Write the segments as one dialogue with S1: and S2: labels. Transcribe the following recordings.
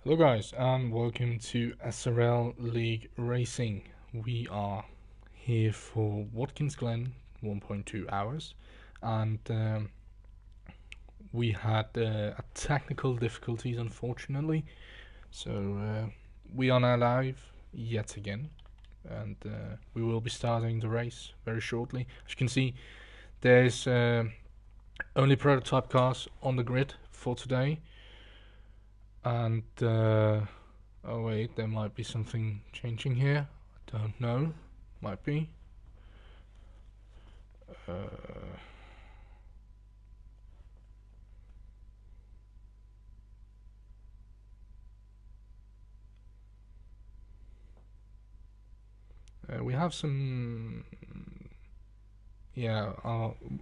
S1: Hello guys and welcome to SRL League Racing. We are here for Watkins Glen 1.2 hours and we had technical difficulties unfortunately, so we are now live yet again and we will be starting the race very shortly. As you can see, there's only prototype cars on the grid for today. And oh wait, there might be something changing here. I don't know. Might be. We have some. Yeah,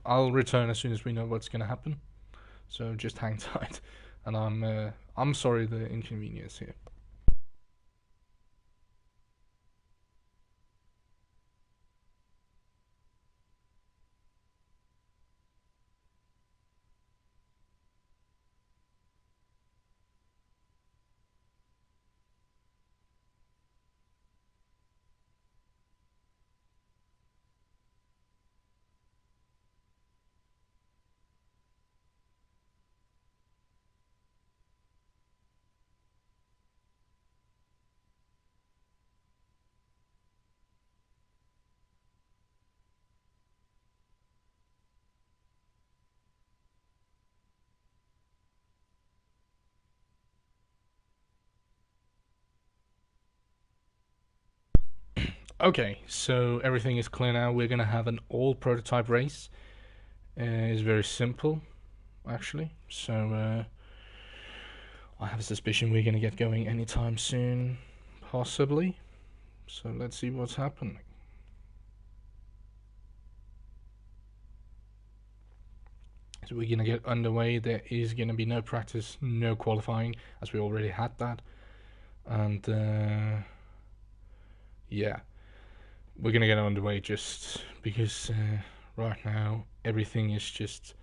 S1: I'll return as soon as we know what's gonna happen. So just hang tight, and I'm sorry the inconvenience here. Okay, so everything is clear now. We're gonna have an all prototype race. It's very simple, actually. So I have a suspicion we're gonna get going anytime soon, possibly. So let's see what's happening. So we're gonna get underway. There is gonna be no practice, no qualifying, as we already had that. And yeah, we're gonna get underway just because right now everything is just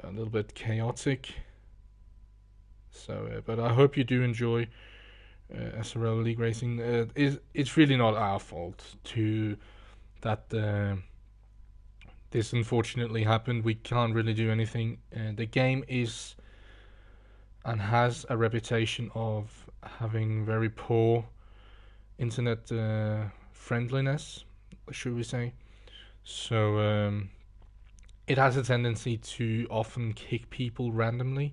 S1: a little bit chaotic. So, but I hope you do enjoy SRL League Racing. It's really not our fault to that this unfortunately happened. We can't really do anything. The game is and has a reputation of having very poor internet friendliness, should we say. So it has a tendency to often kick people randomly,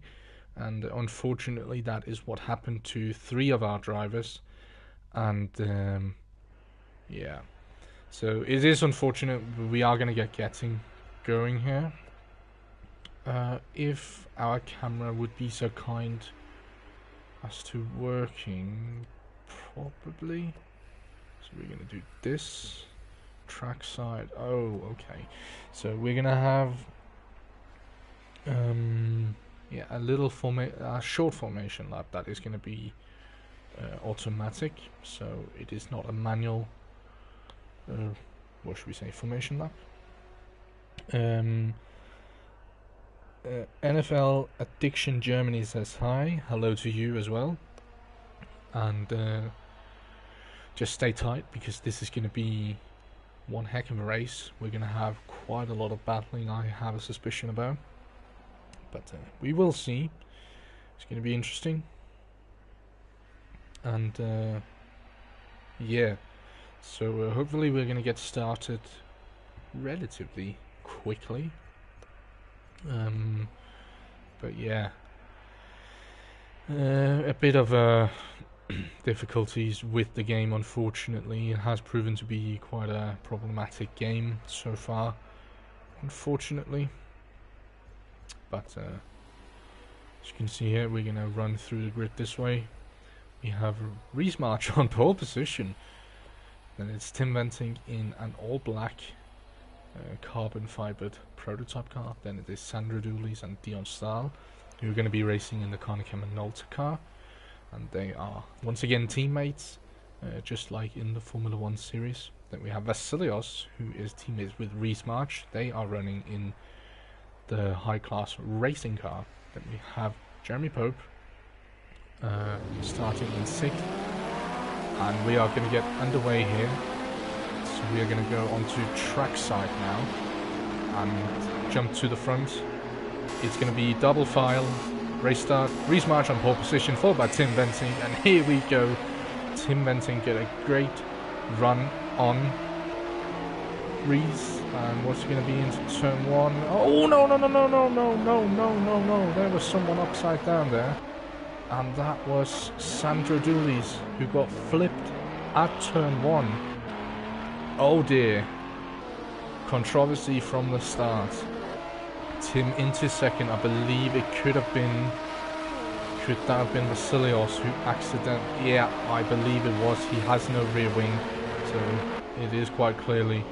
S1: and unfortunately that is what happened to 3 of our drivers. And yeah, so it is unfortunate. We are going to getting going here. If our camera would be so kind as to working properly. So we're going to do this. Trackside. Oh, okay. So we're going to have yeah, a short formation lap that is going to be automatic. So it is not a manual what should we say, formation lap. NFL Addiction Germany says hi. Hello to you as well. And just stay tight because this is going to be one heck of a race. We're going to have quite a lot of battling, I have a suspicion about. But we will see. It's going to be interesting. And yeah, so hopefully we're going to get started relatively quickly. But yeah, a bit of difficulties with the game, unfortunately. It has proven to be quite a problematic game so far, unfortunately. But as you can see here, we're going to run through the grid this way. We have Reese March on pole position. Then it's Tim Venting in an all-black carbon fibered prototype car. Then it is Sandra Dooley's and Dion Stahl, who are going to be racing in the Konica Minolta car. And they are once again teammates, just like in the Formula 1 series. Then we have Vasilios, who is teammates with Reese March. They are running in the high class racing car. Then we have Jeremy Pope starting in 6th. And we are going to get underway here. So we are going to go onto trackside now and jump to the front. It's going to be double file, race start, Reese March on pole position, followed by Tim Venting, and here we go. Tim Venting get a great run on Reese, and what's going to be into turn 1? Oh no! There was someone upside down there, and that was Sandro Dooley's, who got flipped at turn 1. Oh dear. Controversy from the start. Tim into 2nd. I believe it could that have been Vasilios who accidentally... Yeah, I believe it was. He has no rear wing, so it is quite clearly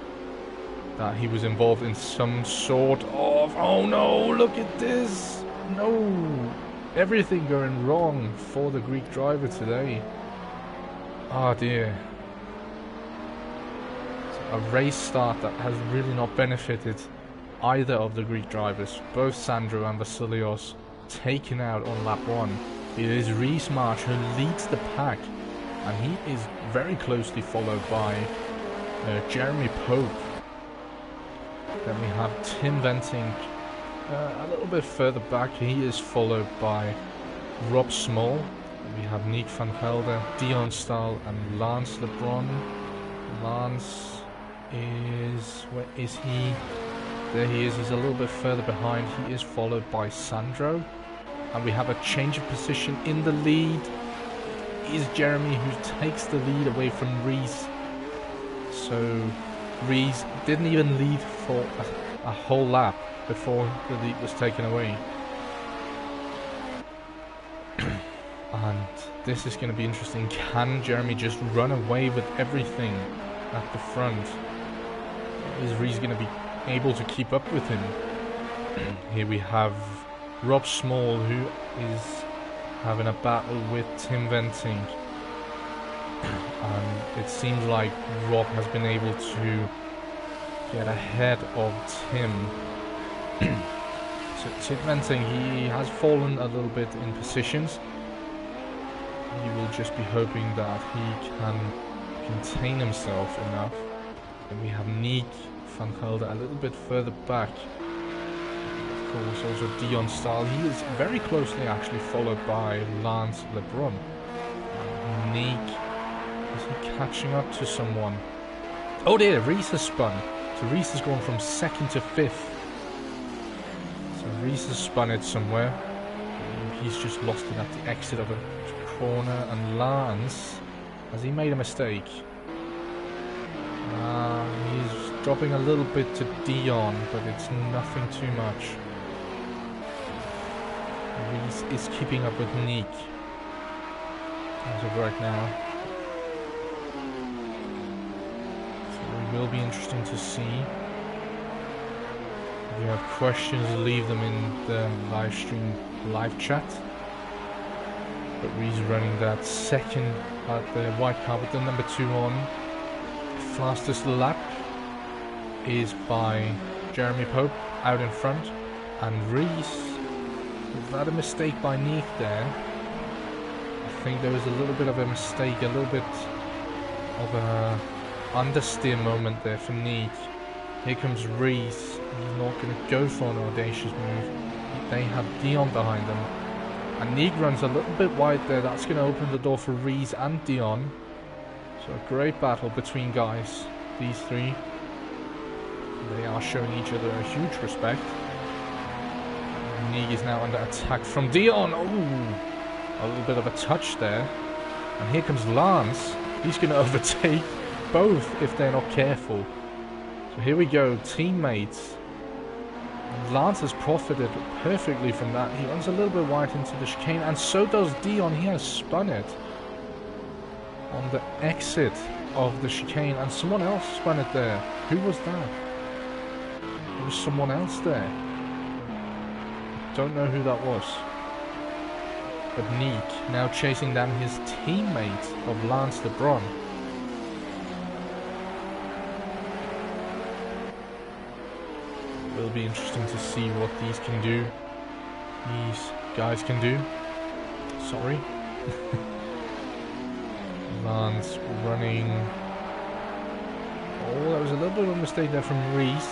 S1: that he was involved in some sort of... Oh no, look at this! No! Everything going wrong for the Greek driver today. Oh dear. A race start that has really not benefited either of the Greek drivers. Both Sandro and Vasilios taken out on lap 1. It is Reese March who leads the pack, and he is very closely followed by Jeremy Pope. Then we have Tim Venting a little bit further back. He is followed by Rob Small. And we have Nick van Gelder, Dion Stahl, and Lance LeBron. Lance is... where is he? There he is. He's a little bit further behind. He is followed by Sandro. And we have a change of position in the lead. It is Jeremy who takes the lead away from Reese. So Reese didn't even lead for a whole lap before the lead was taken away. And this is going to be interesting. Can Jeremy just run away with everything at the front? Is Reese going to be able to keep up with him? Here we have Rob Small, who is having a battle with Tim Venting, and it seems like Rob has been able to get ahead of Tim. So Tim Venting, he has fallen a little bit in positions. He will just be hoping that he can contain himself enough. And we have Nick van Gelder a little bit further back. Of course, also Dion Stahl. He is very closely actually followed by Lance LeBron. Nick, is he catching up to someone? Oh dear, Reese has spun. So Reese has gone from 2nd to 5th. So Reese has spun it somewhere. He's just lost it at the exit of a corner. And Lance, has he made a mistake? He's dropping a little bit to Dion, but it's nothing too much. Reese is keeping up with Nick as of right now. So it will be interesting to see. If you have questions, leave them in the live stream live chat. But Reese running that 2nd at the white car with the number 2 on. Fastest lap is by Jeremy Pope out in front, and Reese, was that a mistake by Nick there? I think there was a little bit of a mistake, a little bit of a understeer moment there for Nick. Here comes Reese. He's not going to go for an audacious move. They have Dion behind them, and Nick runs a little bit wide there. That's going to open the door for Reese and Dion. So a great battle between guys, these three. They are showing each other a huge respect. Nick is now under attack from Dion. Oh, a little bit of a touch there. And here comes Lance. He's going to overtake both if they're not careful. So here we go, teammates. Lance has profited perfectly from that. He runs a little bit wide into the chicane, and so does Dion. He has spun it on the exit of the chicane, and someone else spun it there. Who was that? There was someone else there. Don't know who that was. But Nick now chasing down his teammate of Lance LeBron. It'll be interesting to see what these can do. These guys can do. Sorry. Lance running. Oh, that was a little bit of a mistake there from Reese.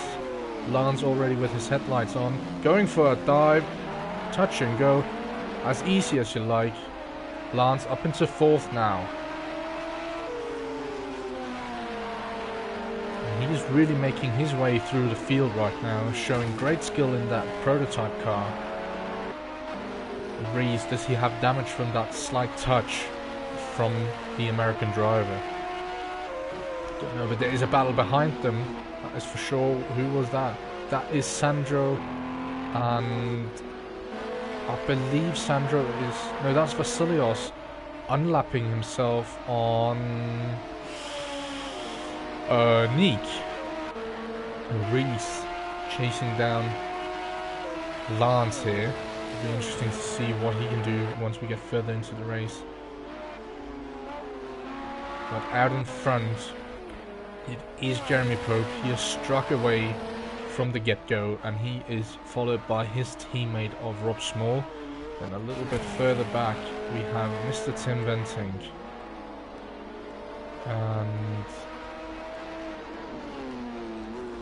S1: Lance already with his headlights on. Going for a dive. Touch and go. As easy as you like. Lance up into 4th now. And he's really making his way through the field right now. Showing great skill in that prototype car. Reese, does he have damage from that slight touch from the American driver? Don't know, but there is a battle behind them. That is for sure. Who was that? That is Sandro, and I believe Sandro is... No, that's Vasilios unlapping himself on Nick. Reese chasing down Lance here. It'll be interesting to see what he can do once we get further into the race. But out in front, it is Jeremy Pope. He has struck away from the get-go, and he is followed by his teammate of Rob Small. Then a little bit further back, we have Mr. Tim Venting. And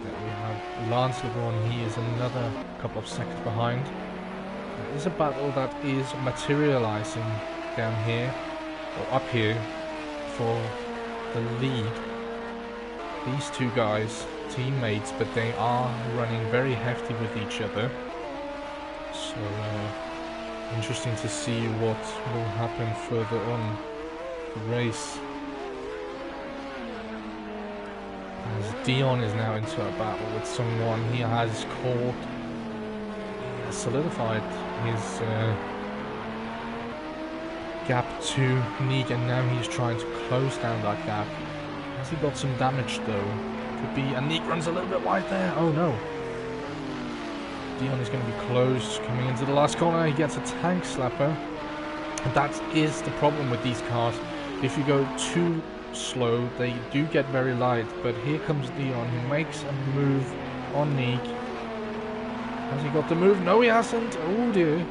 S1: then we have Lance LeBron. He is another couple of seconds behind. There is a battle that is materializing down here, or up here, for the lead. These two guys, teammates, but they are running very hefty with each other. So interesting to see what will happen further on the race. As Dion is now into a battle with someone, he has solidified his gap to Nick, and now he's trying to close down that gap. Has he got some damage though? Could be, and Nick runs a little bit wide there. Oh no. Dion is going to be close, coming into the last corner. He gets a tank slapper. And that is the problem with these cars. If you go too slow, they do get very light. But here comes Dion, who makes a move on Nick. Has he got the move? No, he hasn't. Oh dear.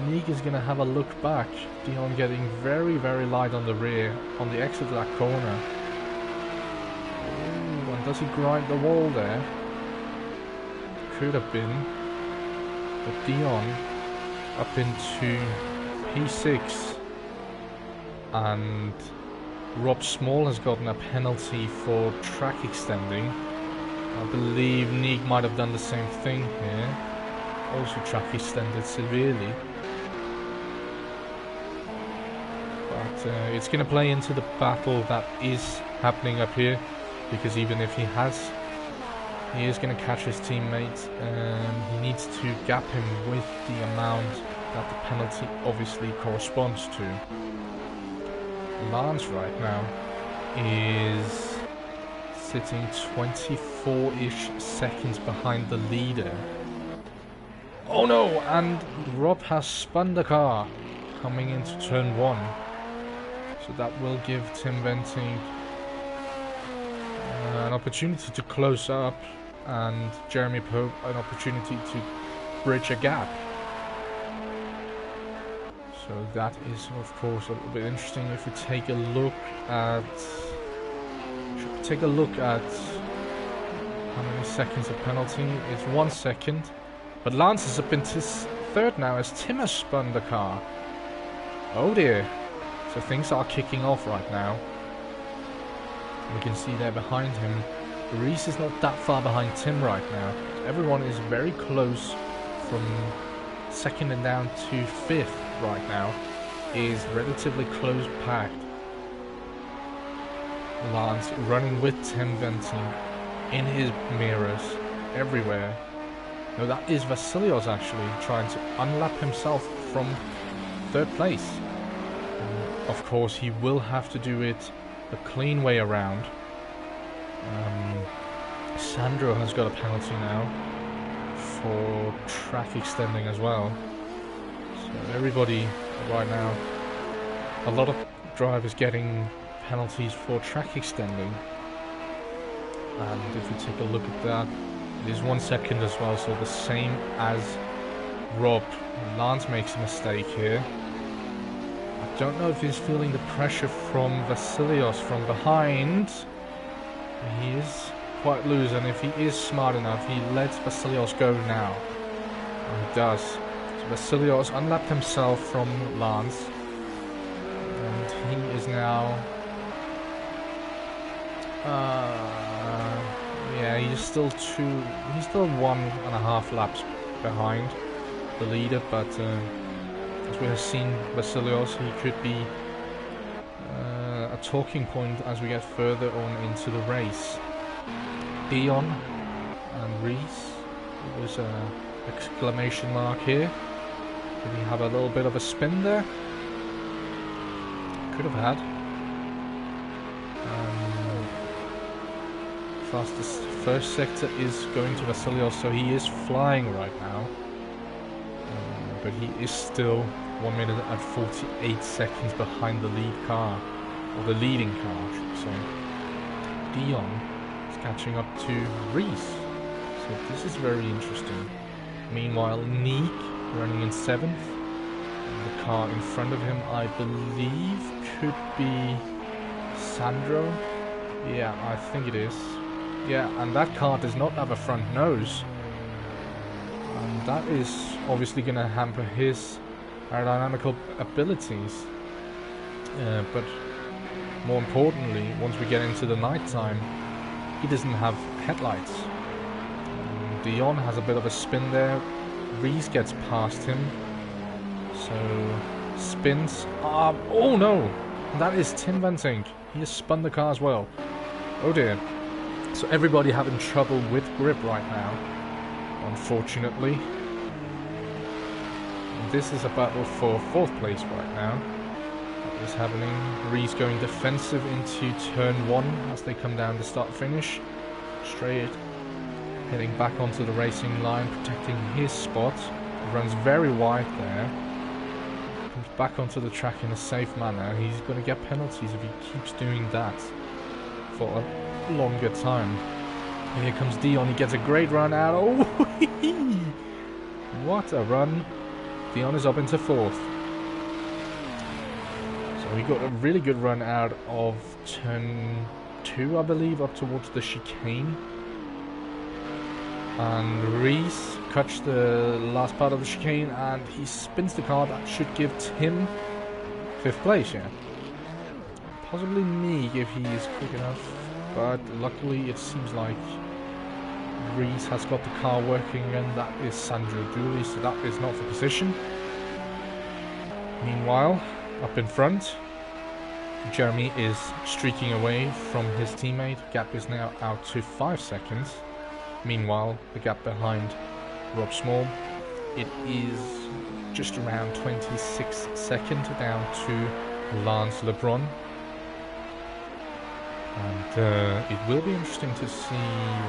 S1: Nick is going to have a look back. Dion getting very, very light on the rear, on the exit of that corner. Ooh, and does he grind the wall there? Could have been. But Dion up into P6. And Rob Small has gotten a penalty for track extending. I believe Nick might have done the same thing here. Also track extended severely. But it's going to play into the battle that is happening up here. Because even if he is going to catch his teammate, he needs to gap him with the amount that the penalty obviously corresponds to. Lance right now is sitting 24-ish seconds behind the leader. Oh no, and Rob has spun the car coming into turn 1. So that will give Tim Venting an opportunity to close up, and Jeremy Pope an opportunity to bridge a gap. So that is of course a little bit interesting. If we take a look at how many seconds of penalty, it's 1 second. But Lance is up into 3rd now as Tim has spun the car. Oh dear. So things are kicking off right now. We can see there behind him, Reese is not that far behind Tim right now. Everyone is very close from 2nd and down to 5th right now. Is relatively close packed. Lance running with Tim Venting in his mirrors everywhere. No, that is Vasilios actually trying to unlap himself from 3rd place. Of course, he will have to do it the clean way around. Sandro has got a penalty now for track extending as well. So everybody right now, a lot of drivers getting penalties for track extending. And if we take a look at that, it is 1 second as well, so the same as Rob. Lance makes a mistake here. I don't know if he's feeling the pressure from Vasilios from behind. He is quite loose, and if he is smart enough, he lets Vasilios go now. And he does. So Vasilios unlapped himself from Lance, and he is now... yeah, he's still 1.5 laps behind the leader, but as we have seen Vasilios, he could be a talking point as we get further on into the race. Dion and Reese, there was an exclamation mark here. Did he have a little bit of a spin there? Could have had. Fastest first sector is going to Vasilios, so he is flying right now. But he is still 1 minute and 48 seconds behind the lead car, or the leading car, I should say. Dion is catching up to Reese, so this is very interesting. Meanwhile, Neek running in 7th, and the car in front of him, I believe, could be Sandro. Yeah, I think it is. Yeah, and that car does not have a front nose. And that is obviously going to hamper his aerodynamical abilities. But more importantly, once we get into the night time, he doesn't have headlights. Dion has a bit of a spin there. Reese gets past him. So spins. Oh no! That is Tim Venting. He has spun the car as well. Oh dear. So everybody having trouble with grip right now, unfortunately. And this is a battle for 4th place right now. That is happening. Reese going defensive into turn 1 as they come down the start-finish. Straight. Heading back onto the racing line, protecting his spot. Runs very wide there. Comes back onto the track in a safe manner. He's going to get penalties if he keeps doing that for a longer time. And here comes Dion. He gets a great run out. Oh, what a run. Dion is up into 4th. So we got a really good run out of turn 2, I believe, up towards the chicane. And Reese cuts the last part of the chicane, and he spins the car. That should give Tim 5th place, yeah. Possibly Meek if he is quick enough. But luckily it seems like Reese has got the car working, and that is Sandro Dooley, so that is not the position. Meanwhile, up in front, Jeremy is streaking away from his teammate. Gap is now out to 5 seconds. Meanwhile, the gap behind Rob Small, it is just around 26 seconds down to Lance LeBron. And it will be interesting to see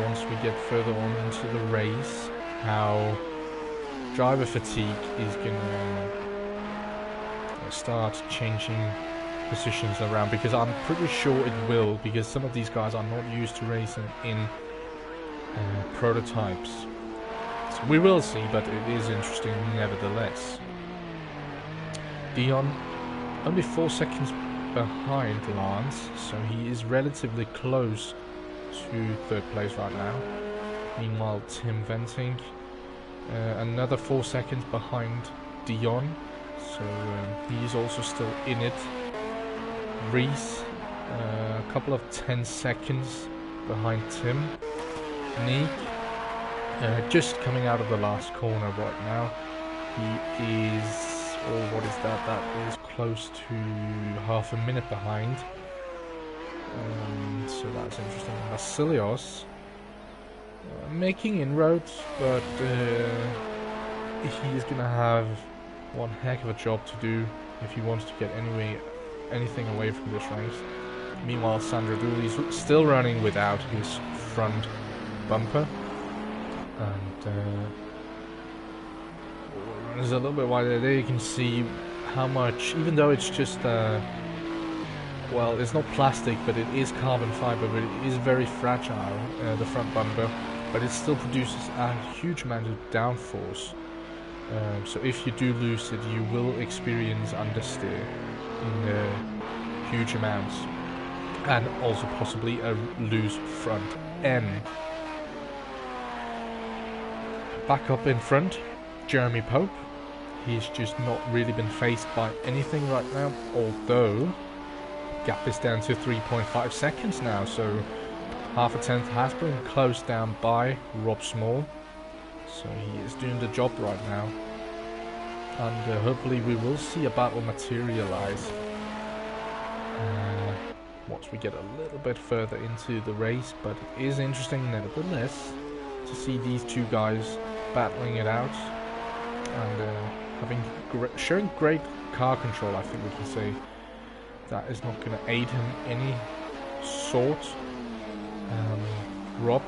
S1: once we get further on into the race how driver fatigue is going to start changing positions around, because I'm pretty sure it will, because some of these guys are not used to racing in prototypes. So we will see, but it is interesting nevertheless. Dion only 4 seconds behind Lance, so he is relatively close to 3rd place right now. Meanwhile, Tim Venting another 4 seconds behind Dion, so he's also still in it. Reese a couple of 10 seconds behind Tim. Neek just coming out of the last corner right now. He is, or what is that? That is close to half a minute behind. So that's interesting. Vasilios making inroads, but he is going to have one heck of a job to do if he wants to get anything away from this race. Meanwhile, Sandro Dooley is still running without his front bumper, and there's a little bit wider there. You can see how much, even though it's just well, it's not plastic, but it is carbon fiber, but it is very fragile, the front bumper, but it still produces a huge amount of downforce. So if you do lose it, you will experience understeer in huge amounts, and also possibly a loose front end. Back up in front, Jeremy Pope. He's just not really been faced by anything right now, although gap is down to 3.5 seconds now, so half a tenth has been closed down by Rob Small. So he is doing the job right now, and hopefully we will see a battle materialize once we get a little bit further into the race. But it is interesting nevertheless to see these two guys battling it out and showing great car control. I think we can say that is not going to aid him any sort. Rob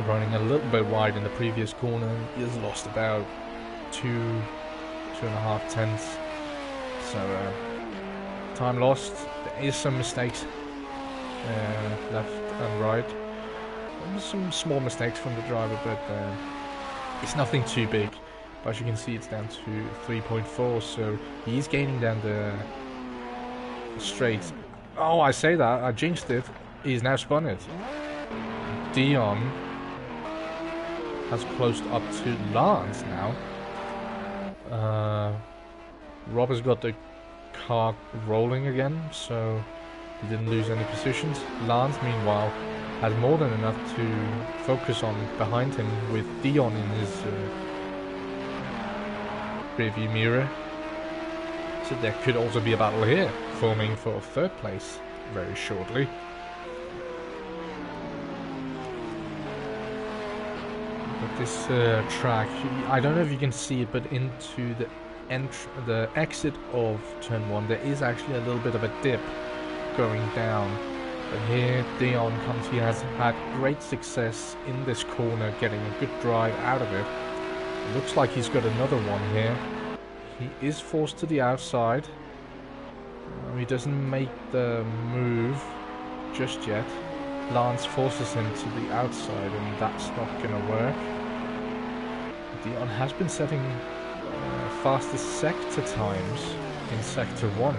S1: running a little bit wide in the previous corner. He has lost about 2.5 tenths. So time lost. There is some mistakes left and right. Some small mistakes from the driver, but it's nothing too big. But as you can see, it's down to 3.4, so he's gaining down the straight. Oh, I say that, I jinxed it. He's now spun it. Dion has closed up to Lance now. Rob has got the car rolling again, so he didn't lose any positions. Lance, meanwhile, has more than enough to focus on behind him with Dion in his rearview mirror. So there could also be a battle here, forming for third place very shortly. But this track, I don't know if you can see it, but into the exit of turn 1, there is actually a little bit of a dip going down. But here Dion comes, he has had great success in this corner, getting a good drive out of it. It looks like he's got another one here. He is forced to the outside. He doesn't make the move just yet. Lance forces him to the outside, and that's not going to work. Dion has been setting fastest sector times in sector 1.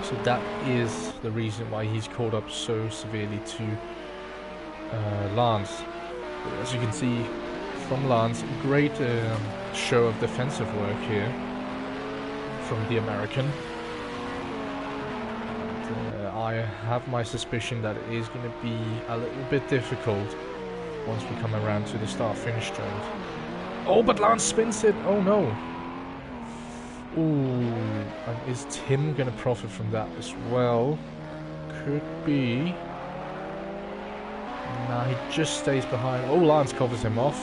S1: So that is the reason why he's caught up so severely to Lance. But as you can see from Lance, great show of defensive work here from the American. And, I have my suspicion that it is going to be a little bit difficult once we come around to the start-finish straight. Oh, but Lance spins it! Oh no! Ooh, and is Tim going to profit from that as well? Could be. Nah, he just stays behind. Oh, Lance covers him off.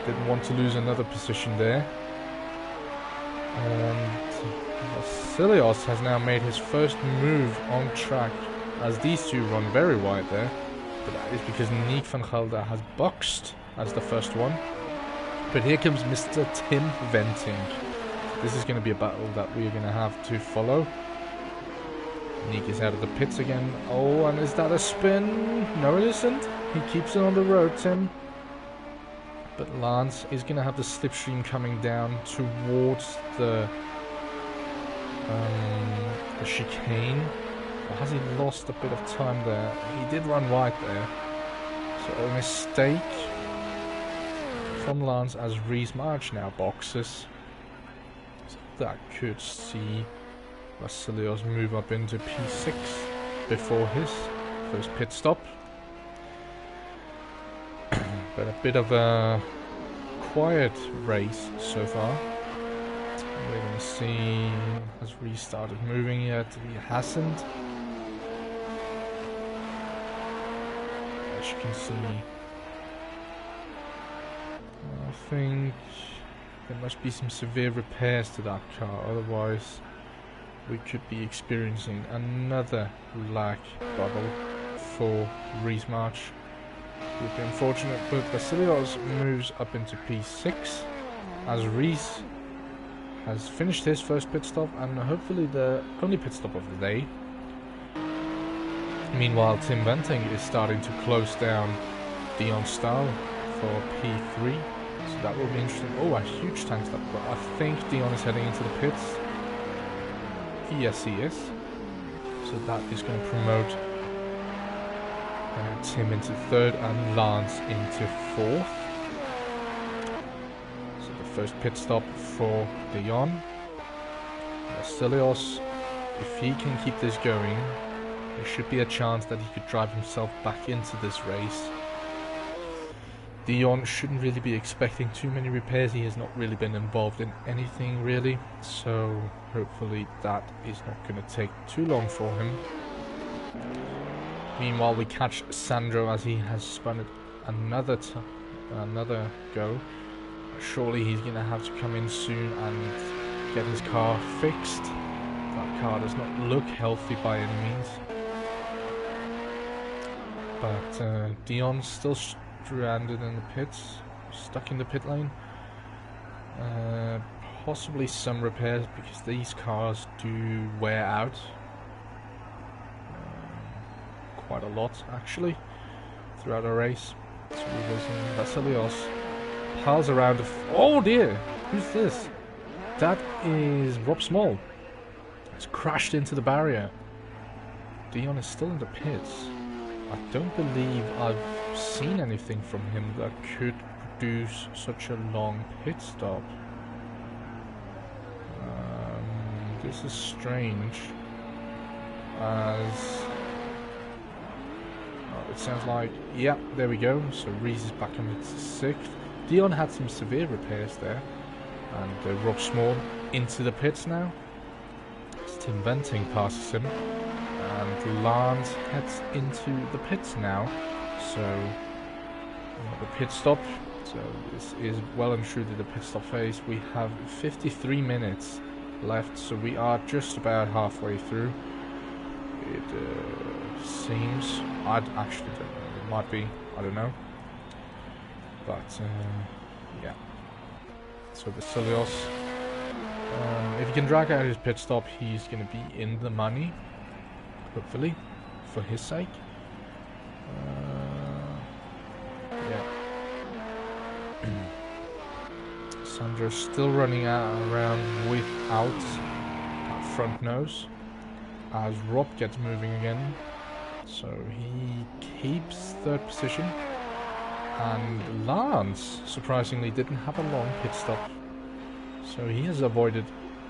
S1: Didn't want to lose another position there. And Vasilios has now made his first move on track, as these two run very wide there. But that is because Nick van Gelder has boxed as the first one. But here comes Mr. Tim Venting. This is going to be a battle that we're going to have to follow. Nick is out of the pits again. Oh, and is that a spin? No, it isn't. He keeps it on the road, Tim. But Lance is going to have the slipstream coming down towards the chicane. Or has he lost a bit of time there? He did run wide there. So a mistake from Lance as Reese March now boxes. So that could see Vasilios move up into P6 before his first pit stop. But a bit of a quiet race so far. We're going to see, has Reese started moving yet? He hasn't. As you can see, I think there must be some severe repairs to that car, otherwise we could be experiencing another lag bubble for Reese March. We've been fortunate, but Vasilios moves up into P6 as Reese has finished his first pit stop, and hopefully the only pit stop of the day. Meanwhile, Tim Venting is starting to close down Dion Stahl for P3. So that will be interesting. Oh, a huge tank stop. But I think Dion is heading into the pits. Yes, he is. So that is going to promote Tim into third and Lance into fourth. So the first pit stop for Dion. Vasilios, if he can keep this going, there should be a chance that he could drive himself back into this race. Dion shouldn't really be expecting too many repairs. He has not really been involved in anything really, so hopefully that is not going to take too long for him. Meanwhile, we catch Sandro as he has spun it another go. Surely he's going to have to come in soon and get his car fixed. That car does not look healthy by any means. But Dion's still stranded in the pits, stuck in the pit lane. Possibly some repairs because these cars do wear out quite a lot actually throughout a race. So we're losing Vasilios. Piles around. Oh dear, who's this? That is Rob Small. It's crashed into the barrier. Dion is still in the pits. I don't believe I've seen anything from him that could produce such a long pit stop. This is strange, as it sounds like, yeah, there we go. So Reese is back in sixth. Dion had some severe repairs there, and Rob Small into the pits now. Tim Venting passes him, and Lance heads into the pits now. So the pit stop. So this is well and truly the pit stop phase. We have 53 minutes left, so we are just about halfway through. It seems. I actually don't know. It might be. I don't know. But yeah. So Vasilios, if he can drag out his pit stop, he's going to be in the money. Hopefully, for his sake. Yeah. Sandra's still running around without that front nose, as Rob gets moving again. So he keeps third position, and Lance surprisingly didn't have a long pit stop, so he has avoided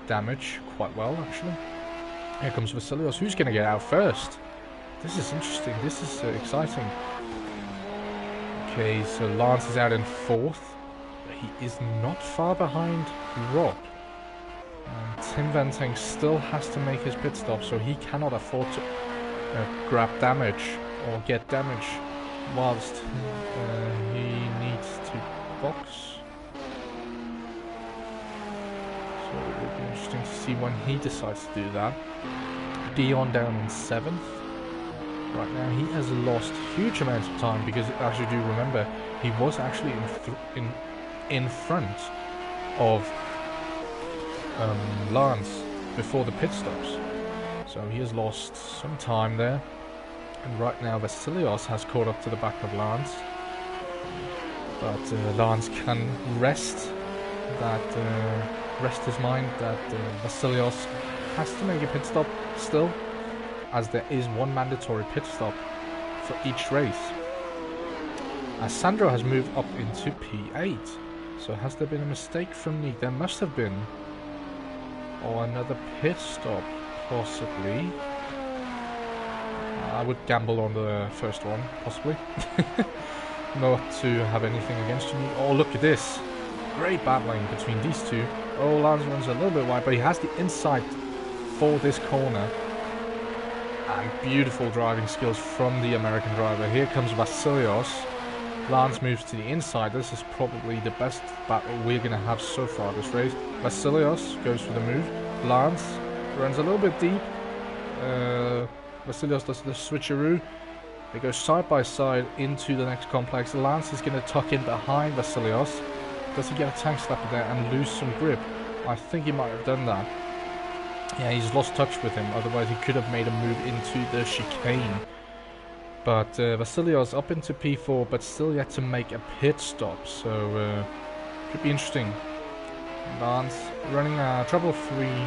S1: damage quite well actually. Here comes Vasilios, who's going to get out first. This is interesting, this is exciting. Okay, so Lance is out in fourth. He is not far behind Rob. And Tim Venting still has to make his pit stop, so he cannot afford to grab damage or get damage whilst he needs to box. So it will be interesting to see when he decides to do that. Dion down in seventh. Right now he has lost huge amounts of time, because as you do remember, he was actually in front of Lance before the pit stops, so he has lost some time there. And right now Vasilios has caught up to the back of Lance, but Lance can rest his mind that Vasilios has to make a pit stop still, as there is one mandatory pit stop for each race. As Sandro has moved up into P8. So has there been a mistake from me? There must have been. Or another pit stop, possibly. I would gamble on the first one, possibly. Not to have anything against me. Oh, look at this. Great battling between these two. Oh, Lance runs a little bit wide, but he has the insight for this corner. And beautiful driving skills from the American driver. Here comes Vasilios. Lance moves to the inside. This is probably the best battle we're going to have so far this race. Vasilios goes for the move. Lance runs a little bit deep. Vasilios does the switcheroo. They go side by side into the next complex. Lance is going to tuck in behind Vasilios. Does he get a tank slapper there and lose some grip? I think he might have done that. Yeah, he's lost touch with him. Otherwise he could have made a move into the chicane. But Vasilios up into P4, but still yet to make a pit stop, so could be interesting. Lance running a trouble-free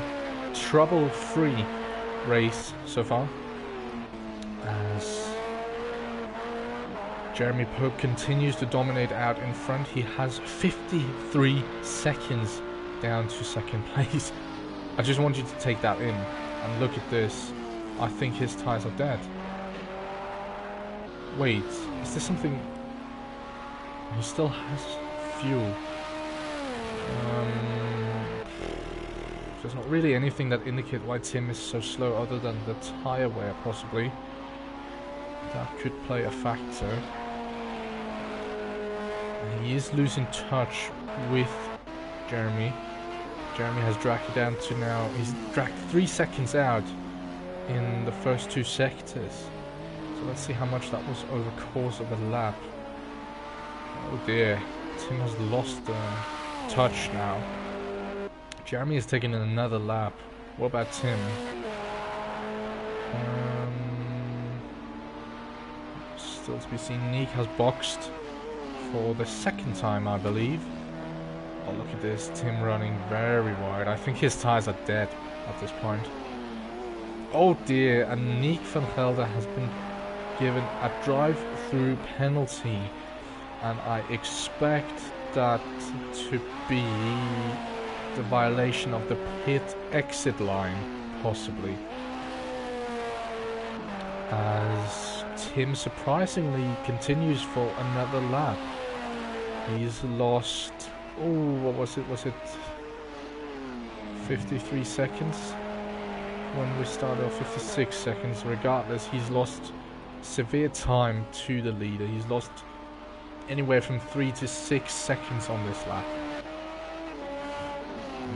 S1: race so far, as Jeremy Pope continues to dominate out in front. He has 53 seconds down to second place. I just want you to take that in and look at this. I think his tyres are dead. Wait, is this something? He still has fuel. There's not really anything that indicates why Tim is so slow other than the tyre wear, possibly. That could play a factor. He is losing touch with Jeremy. Jeremy has dragged it down to now. He's dragged 3 seconds out in the first 2 sectors. So let's see how much that was over the course of a lap. Oh dear, Tim has lost touch now. Jeremy is taking another lap. What about Tim? Still to be seen. Nick has boxed for the second time, I believe. Oh, look at this. Tim running very wide. I think his tyres are dead at this point. Oh dear, and Nick van Gelder has been given a drive-through penalty. And I expect that to be the violation of the pit exit line, possibly. As Tim surprisingly continues for another lap. He's lost, oh, what was it? Was it 53 seconds? When we started off, 56 seconds. Regardless, he's lost severe time to the leader. He's lost anywhere from 3 to 6 seconds on this lap.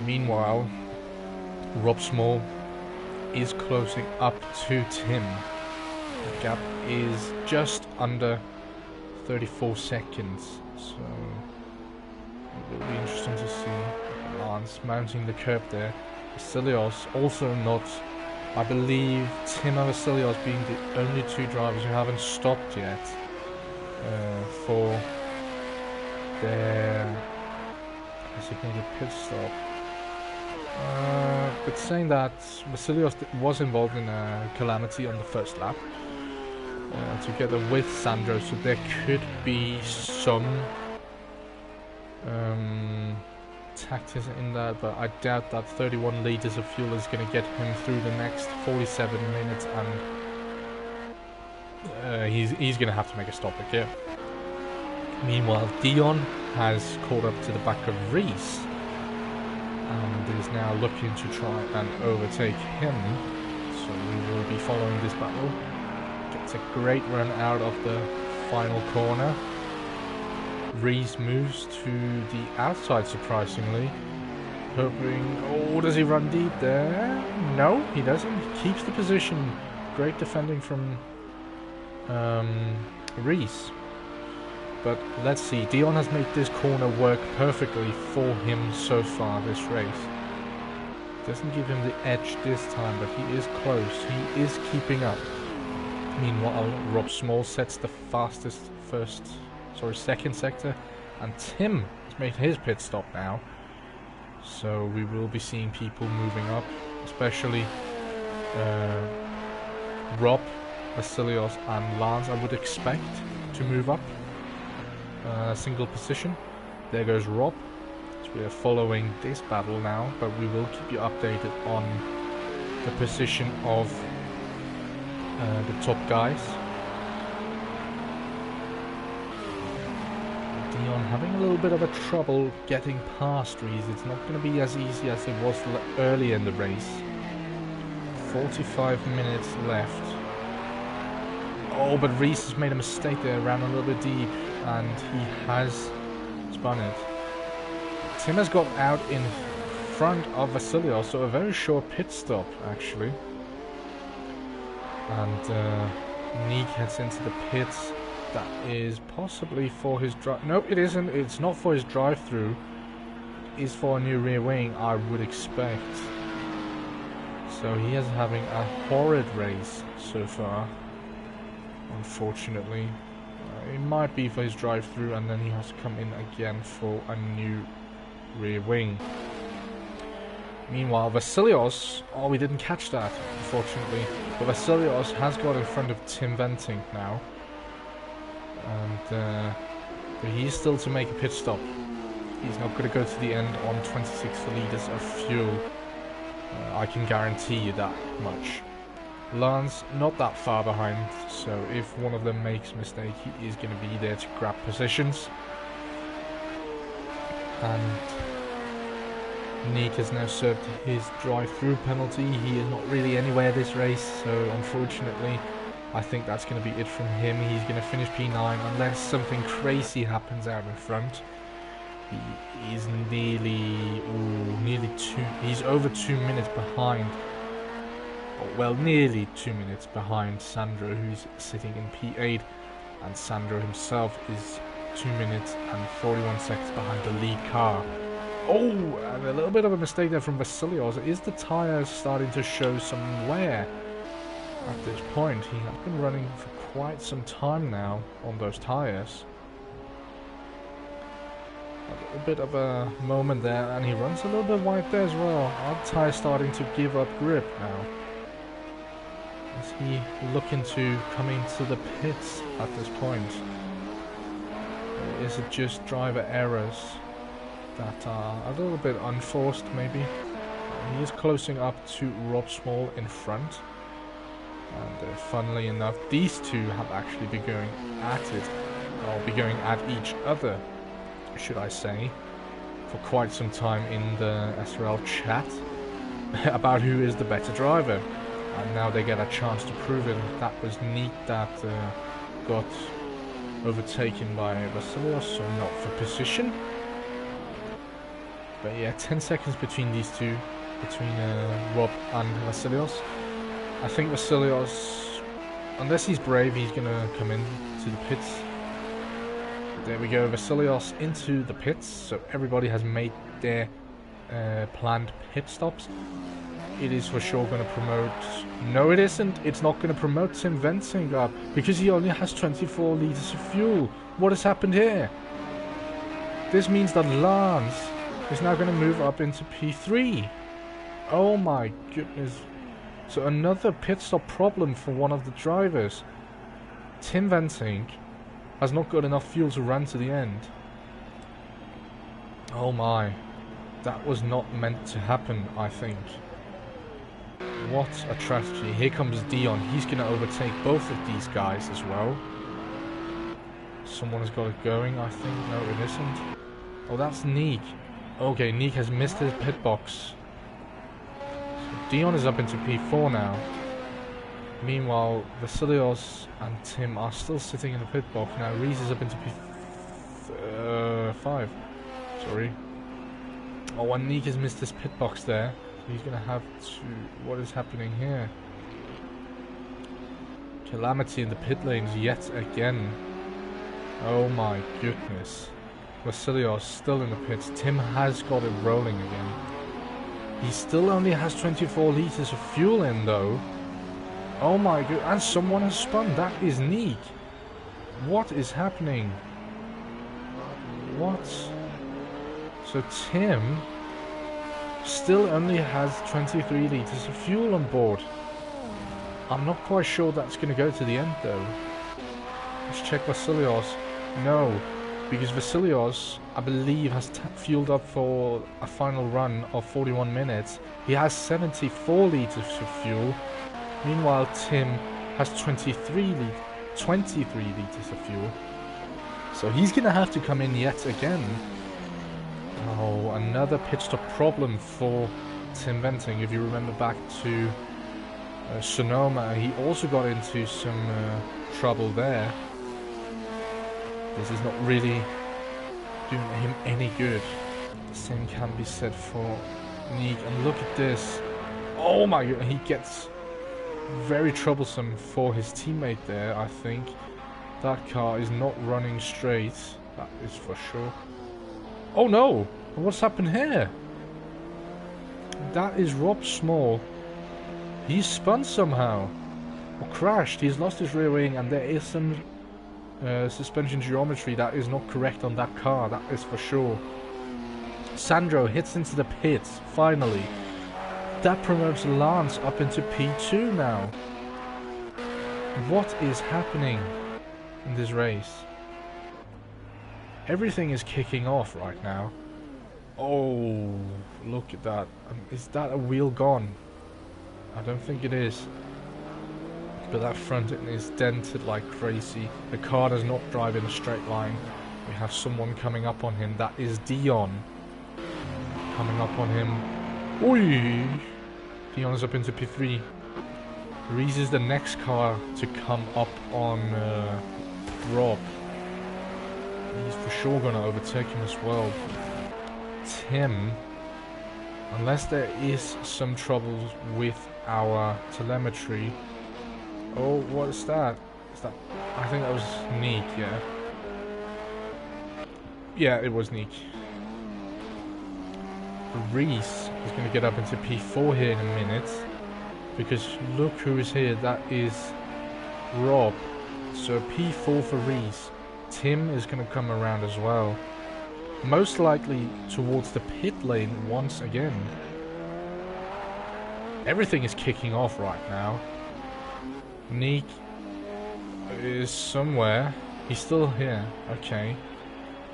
S1: Meanwhile, Rob Small is closing up to Tim. The gap is just under 34 seconds, so it will be interesting to see. Lance mounting the curb there. Vasilios also not, I believe, Tim and Vasilios being the only 2 drivers who haven't stopped yet for their designated pit stop. But saying that, Vasilios was involved in a calamity on the first lap, together with Sandro, so there could be some tactics in that, but I doubt that 31 litres of fuel is going to get him through the next 47 minutes, and he's going to have to make a stop again. Meanwhile, Dion has caught up to the back of Reese and is now looking to try and overtake him, so we will be following this battle. Gets a great run out of the final corner. Reese moves to the outside, surprisingly, hoping, oh, does he run deep there? No, he doesn't. He keeps the position. Great defending from Reese. But let's see, Dion has made this corner work perfectly for him so far this race. Doesn't give him the edge this time, but he is close. He is keeping up. Meanwhile, Rob Small sets the fastest second sector, and Tim has made his pit stop now. So we will be seeing people moving up, especially Rob, Vasilios and Lance, I would expect to move up. Single position. There goes Rob. So we are following this battle now, but we will keep you updated on the position of the top guys. Dion having a little bit of a trouble getting past Reese. It's not going to be as easy as it was earlier in the race. 45 minutes left. Oh, but Reese has made a mistake there, ran a little bit deep, and he has spun it. Tim has got out in front of Vasilios, so a very short pit stop, actually. And Nick heads into the pits. That is possibly for his drive. No, it isn't. It's not for his drive-through. It's for a new rear wing, I would expect. So he is having a horrid race so far. unfortunately. It might be for his drive-through, and then he has to come in again for a new rear wing. Meanwhile, Vasilios, oh, we didn't catch that, unfortunately. But Vasilios has got in front of Tim Venting now. And but he's still to make a pit stop. He's not going to go to the end on 26 litres of fuel. I can guarantee you that much. Lance not that far behind, so if one of them makes a mistake, he is going to be there to grab positions. And Nick has now served his drive-through penalty. He is not really anywhere this race, so unfortunately I think that's going to be it from him. He's going to finish P9 unless something crazy happens out in front. He is nearly he's over 2 minutes behind. Well, nearly 2 minutes behind Sandro, who's sitting in P8, and Sandro himself is 2 minutes and 41 seconds behind the lead car. Oh, and a little bit of a mistake there from Vasilios. Is the tyres starting to show some wear at this point? He has been running for quite some time now on those tyres. A little bit of a moment there, and he runs a little bit wide there as well. Our tyre starting to give up grip now. Is he looking to come into the pits at this point? Or is it just driver errors that are a little bit unforced, maybe? He is closing up to Rob Small in front. And funnily enough, these two have actually been going at it, or be going at each other, should I say, for quite some time in the SRL chat about who is the better driver. And now they get a chance to prove it. That was neat that got overtaken by Vasilios, so not for position. But yeah, 10 seconds between these two, between Rob and Vasilios. I think Vasilios, unless he's brave, he's going to come in to the pits. There we go, Vasilios into the pits, so everybody has made their planned pit stops. It is for sure going to promote... No, it isn't. It's not going to promote Tim Venting up because he only has 24 litres of fuel. What has happened here? This means that Lance is now going to move up into P3. Oh my goodness. So another pit stop problem for one of the drivers. Tim Venting has not got enough fuel to run to the end. Oh my. That was not meant to happen, I think. What a tragedy. Here comes Dion. He's going to overtake both of these guys as well. Someone has got it going, I think. No, it isn't. Oh, that's Neek. Okay, Neek has missed his pit box. So Dion is up into P4 now. Meanwhile, Vasilios and Tim are still sitting in the pit box. Now Reese is up into P5. Sorry. Oh, and Neek has missed his pit box there. He's going to have to... What is happening here? Calamity in the pit lanes yet again. Oh my goodness. Vasilios still in the pits. Tim has got it rolling again. He still only has 24 litres of fuel in though. Oh my god. And someone has spun. That is Neek. What is happening? What? So Tim still only has 23 litres of fuel on board. I'm not quite sure that's going to go to the end though. Let's check Vasilios. No, because Vasilios, I believe, has fueled up for a final run of 41 minutes. He has 74 litres of fuel. Meanwhile, Tim has 23 litres of fuel. So he's going to have to come in yet again. Oh, another pit stop problem for Tim Venting. If you remember back to Sonoma, he also got into some trouble there. This is not really doing him any good. The same can be said for Neek. And look at this. Oh my god, he gets very troublesome for his teammate there, I think. That car is not running straight. That is for sure. Oh no! What's happened here? That is Rob Small. He's spun somehow. or crashed. He's lost his rear wing, and there is some suspension geometry that is not correct on that car, that is for sure. Sandro hits into the pits, finally. That promotes Lance up into P2 now. What is happening in this race? Everything is kicking off right now. Oh, look at that. Is that a wheel gone? I don't think it is. But that front end is dented like crazy. The car does not drive in a straight line. We have someone coming up on him. That is Dion. Coming up on him. Oi! Dion is up into P3. Reese is the next car to come up on Rob. He's for sure going to overtake him as well. Tim, unless there is some troubles with our telemetry. Oh, what is that? Is that? I think that was Neek, yeah. Yeah, it was Neek. Reese is going to get up into P4 here in a minute. Because look who is here. That is Rob. So P4 for Reese. Tim is going to come around as well. Most likely towards the pit lane once again. Everything is kicking off right now. Neek is somewhere. He's still here. Okay.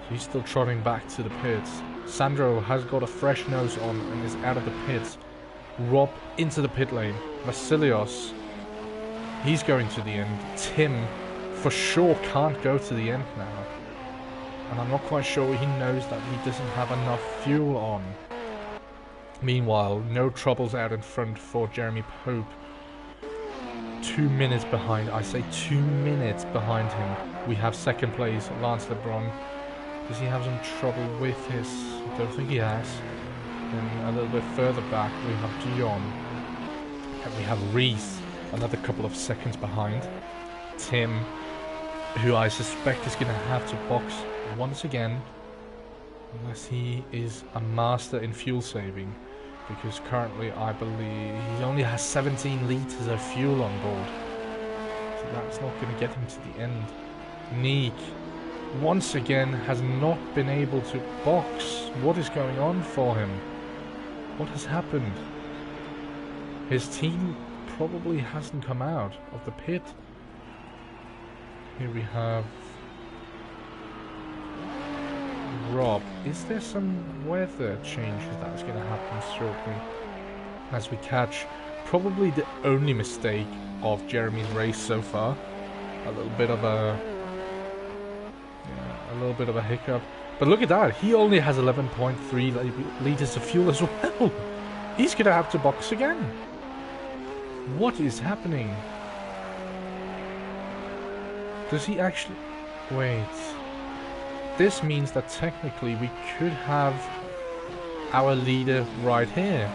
S1: He's still trotting back to the pits. Sandro has got a fresh nose on and is out of the pits. Rob into the pit lane. Vasilios, he's going to the end. Tim for sure can't go to the end now. And I'm not quite sure he knows that he doesn't have enough fuel on. Meanwhile, no troubles out in front for Jeremy Pope. 2 minutes behind. I say 2 minutes behind him. We have second place, Lance LeBron. Does he have some trouble with his... I don't think he has. Then a little bit further back we have Dion. And we have Reese, another couple of seconds behind. Tim, who I suspect is going to have to box once again. Unless he is a master in fuel saving. Because currently I believe he only has 17 litres of fuel on board. So that's not going to get him to the end. Neek, once again, has not been able to box. What is going on for him? What has happened? His team probably hasn't come out of the pit. Here we have Rob. Is there some weather changes that's going to happen shortly? As we catch probably the only mistake of Jeremy's race so far. A little bit of a hiccup. But look at that. He only has 11.3 litres of fuel as well. He's going to have to box again. What is happening? Does he actually... Wait. This means that technically we could have our leader right here.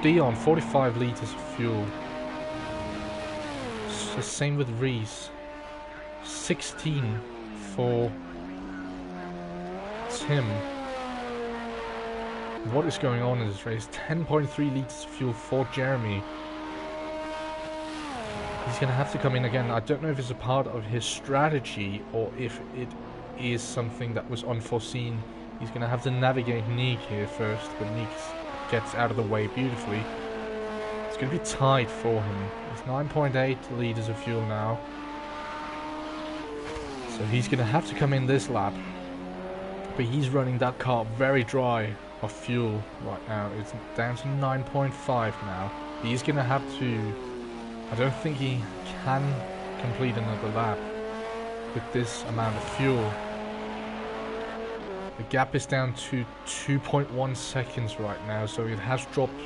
S1: Dion, 45 litres of fuel. The same with Reese. 16 for Tim. What is going on in this race? 10.3 litres of fuel for Jeremy. He's going to have to come in again. I don't know if it's a part of his strategy or if it is something that was unforeseen. He's going to have to navigate Neek here first, but Neek gets out of the way beautifully. It's going to be tight for him. It's 9.8 litres of fuel now. So he's going to have to come in this lap. But he's running that car very dry of fuel right now. It's down to 9.5 now. He's going to have to... I don't think he can complete another lap with this amount of fuel. The gap is down to 2.1 seconds right now, so it has dropped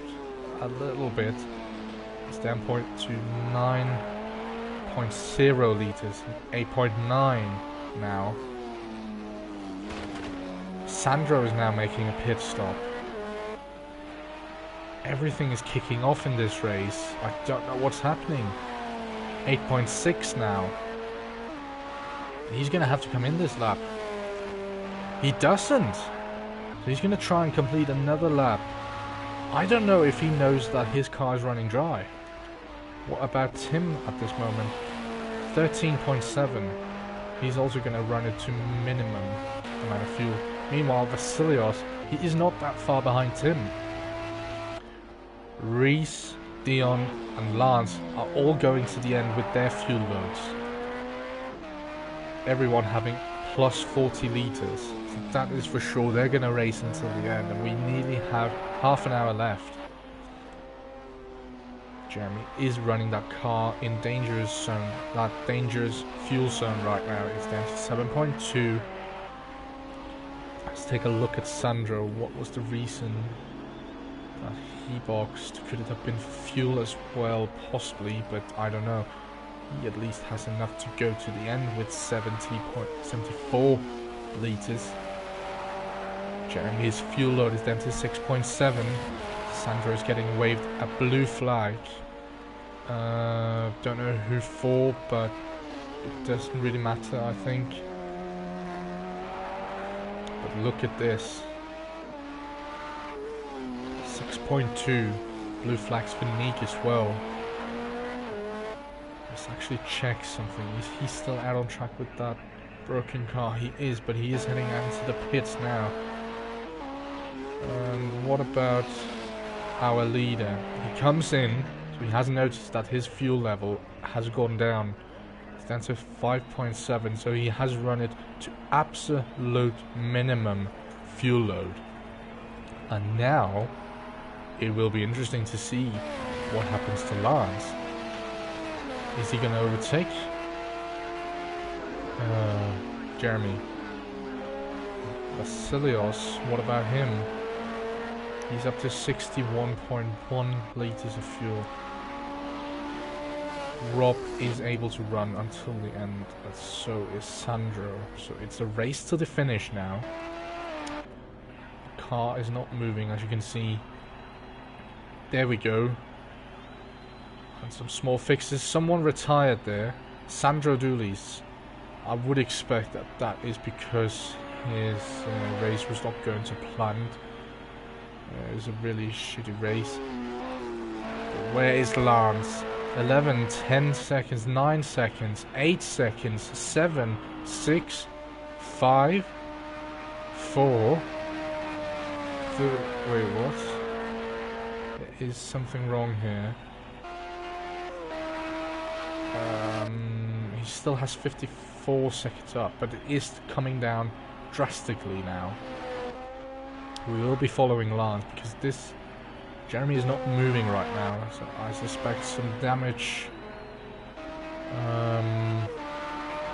S1: a little bit. It's down to 9.0 litres, 8.9 now. Sandro is now making a pit stop. Everything is kicking off in this race. I don't know what's happening. 8.6 now. He's going to have to come in this lap. He doesn't. So he's going to try and complete another lap. I don't know if he knows that his car is running dry. What about Tim at this moment? 13.7. He's also going to run it to minimum amount of fuel. Meanwhile, Vasilios, he is not that far behind Tim. Reese, Dion and Lance are all going to the end with their fuel loads. Everyone having plus 40 litres. So that is for sure. They're going to race until the end, and we nearly have half an hour left. Jeremy is running that car in dangerous zone. That dangerous fuel zone right now is down to 7.2. Let's take a look at Sandro. What was the reason that he boxed? Could it have been fuel as well? Possibly, but I don't know. He at least has enough to go to the end with 70.74 litres. Jeremy's fuel load is down to 6.7. Sandro is getting waved a blue flag. Don't know who for, but it doesn't really matter, I think. But look at this. 6.2. Blue flags for Nick as well. Let's actually check something. Is he still out on track with that broken car? He is, but he is heading out into the pits now. And what about our leader? He comes in, so he hasn't noticed that his fuel level has gone down. It's down to 5.7, so he has run it to absolute minimum fuel load. And now it will be interesting to see what happens to Lance. Is he going to overtake Jeremy? Vasilios, what about him? He's up to 61.1 litres of fuel. Rob is able to run until the end, but so is Sandro. So it's a race to the finish now. The car is not moving, as you can see. There we go. And some small fixes. Someone retired there. Sandro Dooley's. I would expect that that is because his race was not going to plan. It was a really shitty race. But where is Lance? 11, 10 seconds, 9 seconds, 8 seconds, 7, 6, 5, 4. Wait, what? There is something wrong here. He still has 54 seconds up, but it is coming down drastically now. We will be following Lance because this Jeremy is not moving right now, so I suspect some damage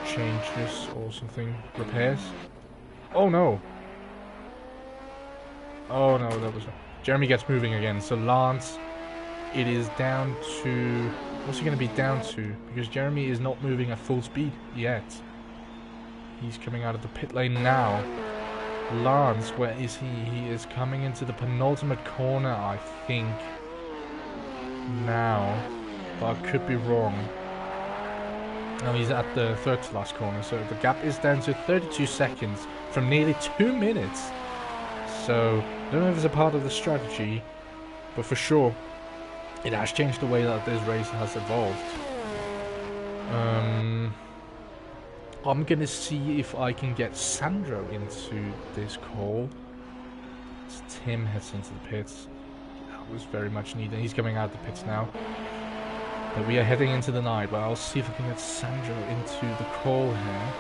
S1: changes or something. Repairs. Oh no! Oh no, that was Jeremy gets moving again. So Lance, it is down to, what's he going to be down to? Because Jeremy is not moving at full speed yet. He's coming out of the pit lane now. Lance, where is he? He is coming into the penultimate corner, I think. Now. But I could be wrong. No, he's at the third to last corner, so the gap is down to 32 seconds from nearly 2 minutes. So, I don't know if it's a part of the strategy, but for sure, it has changed the way that this race has evolved. I'm gonna see if I can get Sandro into this call. As Tim heads into the pits. That was very much needed. He's coming out the pits now. But we are heading into the night, but I'll see if I can get Sandro into the call here.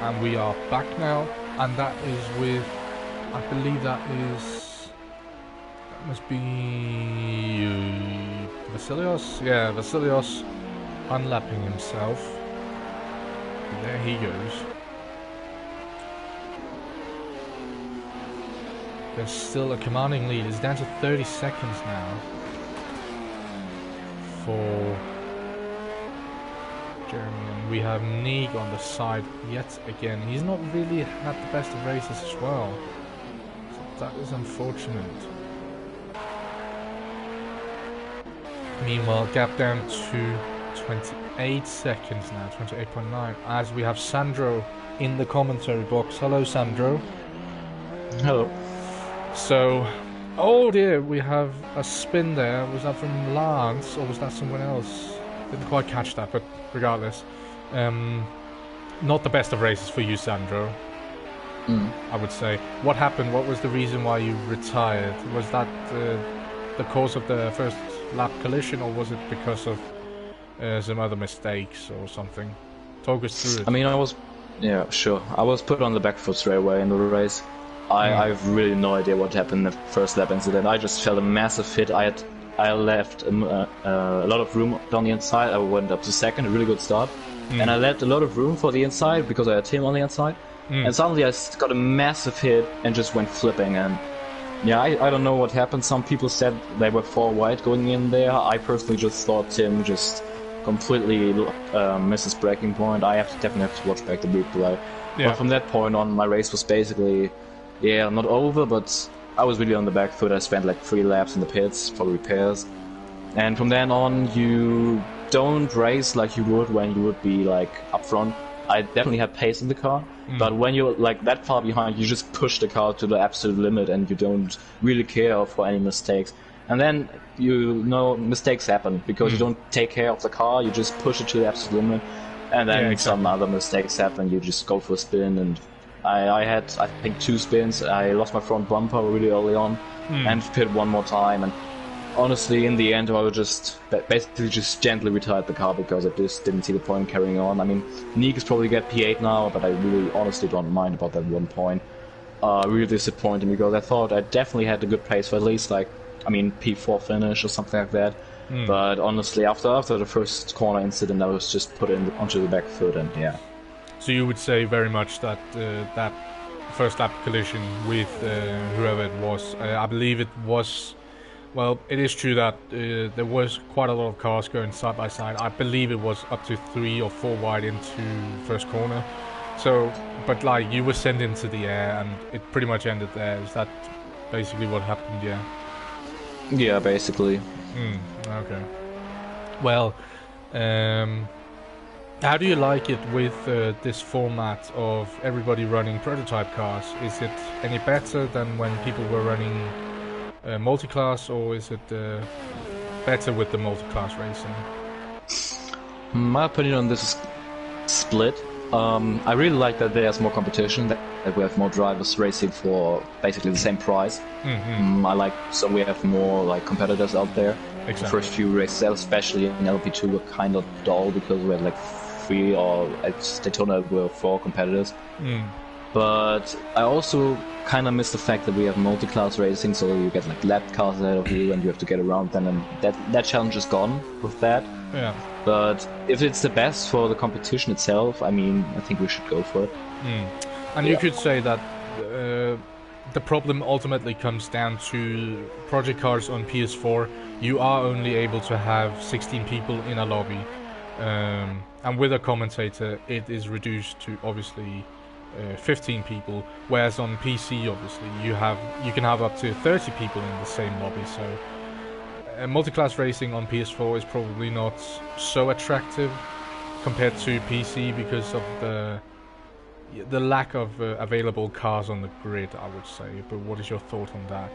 S1: And we are back now, and that is with, I believe that must be Vasilios? Yeah, Vasilios unlapping himself. And there he goes. There's still a commanding lead. It's down to 30 seconds now for Jeremy, and we have Neeg on the side yet again. He's not really had the best of races as well, so that is unfortunate. Meanwhile, gap down to 28 seconds now, 28.9, as we have Sandro in the commentary box. Hello, Sandro.
S2: Hello.
S1: So, oh dear, we have a spin there. Was that from Lance, or was that someone else? Didn't quite catch that, but regardless. Not the best of races for you, Sandro. I would say. What happened? What was the reason why you retired? Was that the cause of the first lap collision, or was it because of some other mistakes or something? Talk us through it.
S2: I mean, I was put on the back foot straight away in the race. I have really no idea what happened in the first lap incident. I just felt a massive hit. I left a lot of room down the inside. I went up to second, a really good start. And I left a lot of room for the inside because I had Tim on the inside. And suddenly I got a massive hit and just went flipping. And yeah, I don't know what happened. Some people said they were 4 wide going in there. I personally just thought Tim just completely missed his braking point. I definitely have to watch back the replay. But from that point on, my race was basically, not over, but I was really on the back foot. I spent like 3 laps in the pits for repairs. And from then on, you don't race like you would when you would be like up front. I definitely had pace in the car, but when you're like that far behind, you just push the car to the absolute limit and you don't really care for any mistakes. And then, mistakes happen because you don't take care of the car, you just push it to the absolute limit. And then some other mistakes happen, you just go for a spin. And I had, I think, 2 spins. I lost my front bumper really early on and pit one more time. And honestly, in the end, I was basically just gently retired the car because I just didn't see the point carrying on. I mean, Nick is probably get P8 now, but I really honestly don't mind about that 1 point. Really disappointing because I thought I definitely had a good pace for at least P4 finish or something like that. But honestly, after the first corner incident, I was just put onto the back foot, and yeah.
S1: So you would say very much that that first lap collision with whoever it was, I believe it was. Well, it is true that there was quite a lot of cars going side by side. I believe it was up to 3 or 4 wide into first corner. So, but like you were sent into the air, and it pretty much ended there. Is that basically what happened? Yeah.
S2: Yeah, basically.
S1: Okay. Well, how do you like it with this format of everybody running prototype cars? Is it any better than when people were running multi-class, or is it better with the multi-class racing?
S2: My opinion on this is split. I really like that there's more competition, that we have more drivers racing for basically the same price. So we have more like competitors out there. Exactly. The first few races, especially in LP2, were kind of dull because we had like 3 or at Daytona were 4 competitors. But I also kind of miss the fact that we have multi-class racing, so you get like lap cars ahead of you and you have to get around them, and that challenge is gone with that. Yeah. But if it's the best for the competition itself, I mean, I think we should go for it.
S1: And you could say that the problem ultimately comes down to project cars on PS4. You are only able to have 16 people in a lobby, and with a commentator, it is reduced to obviously 15 people, whereas on PC obviously you can have up to 30 people in the same lobby. So multi-class racing on PS4 is probably not so attractive compared to PC because of the lack of available cars on the grid, I would say. But what is your thought on that?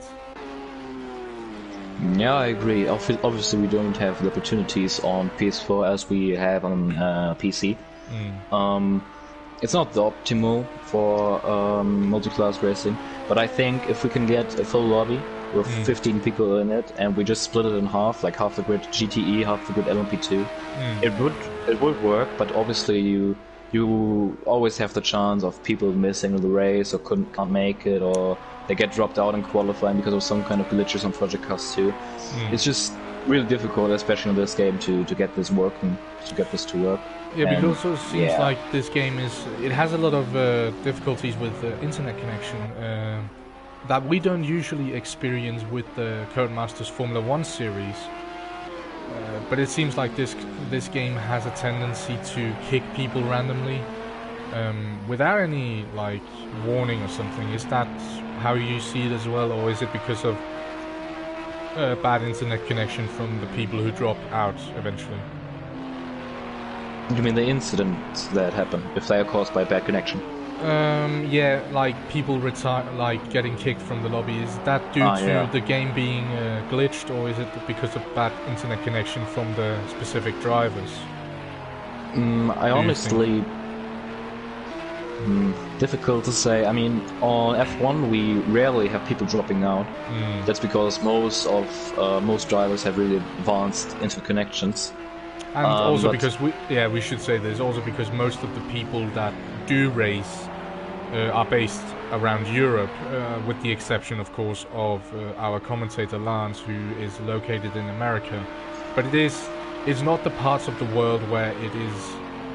S2: Yeah, I agree. Obviously we don't have the opportunities on PS4 as we have on PC. It's not the optimal for multi-class racing, but I think if we can get a full lobby with 15 people in it, and we just split it in half, like half the grid GTE, half the grid LMP2, it would work. But obviously you always have the chance of people missing the race or can't make it, or they get dropped out in qualifying because of some kind of glitches on Project Cars 2. It's just really difficult, especially in this game, to get this working, to get this to work.
S1: Yeah, because it seems like this game it has a lot of difficulties with internet connection that we don't usually experience with the Codemasters Formula 1 series. But it seems like this game has a tendency to kick people randomly without any like warning or something. Is that how you see it as well, or is it because of bad internet connection from the people who drop out eventually?
S2: You mean the incidents that happen, if they are caused by bad connection?
S1: Yeah, like people retire, like getting kicked from the lobby. Is that due to the game being glitched, or is it because of bad internet connection from the specific drivers?
S2: I honestly... difficult to say. I mean, on F1 we rarely have people dropping out. That's because most drivers have really advanced interconnections.
S1: And also because we should say this, also because most of the people that do race are based around Europe, with the exception, of course, of our commentator Lance, who is located in America. But it's not the parts of the world where it is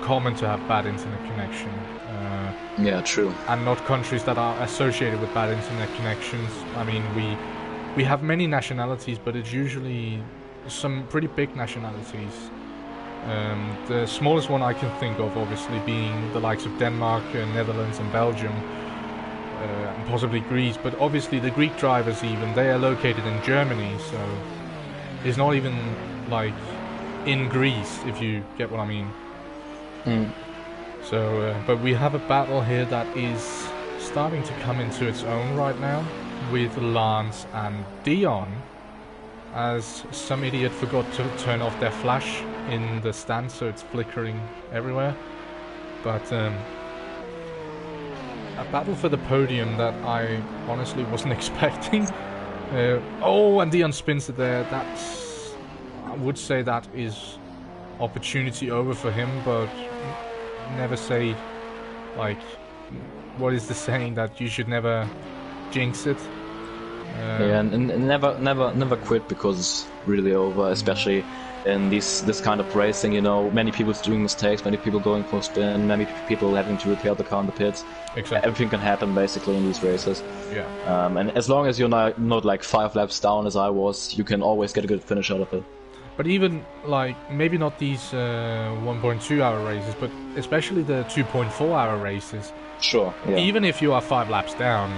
S1: common to have bad internet connection.
S2: Yeah, true.
S1: And not countries that are associated with bad internet connections. I mean, we have many nationalities, but it's usually some pretty big nationalities. The smallest one I can think of, obviously, being the likes of Denmark, Netherlands and Belgium, and possibly Greece. But obviously the Greek drivers even, they are located in Germany, so it's not even like in Greece, if you get what I mean. So, but we have a battle here that is starting to come into its own right now, with Lance and Dion, as some idiot forgot to turn off their flash in the stand, so it's flickering everywhere. But a battle for the podium that I honestly wasn't expecting. Oh, and Dion spins it there. That's, I would say that is opportunity over for him, but never say, like, what is the saying that you should never jinx it?
S2: Yeah, and never quit because it's really over, especially in this kind of racing. You know, many people doing mistakes, many people going for a spin, many people having to repair the car in the pits.
S1: Exactly.
S2: Everything can happen basically in these races.
S1: Yeah.
S2: And as long as you're not like 5 laps down as I was, you can always get a good finish out of it.
S1: But even, like, maybe not these 1.2 hour races, but especially the 2.4 hour races.
S2: Sure, yeah.
S1: Even if you are 5 laps down,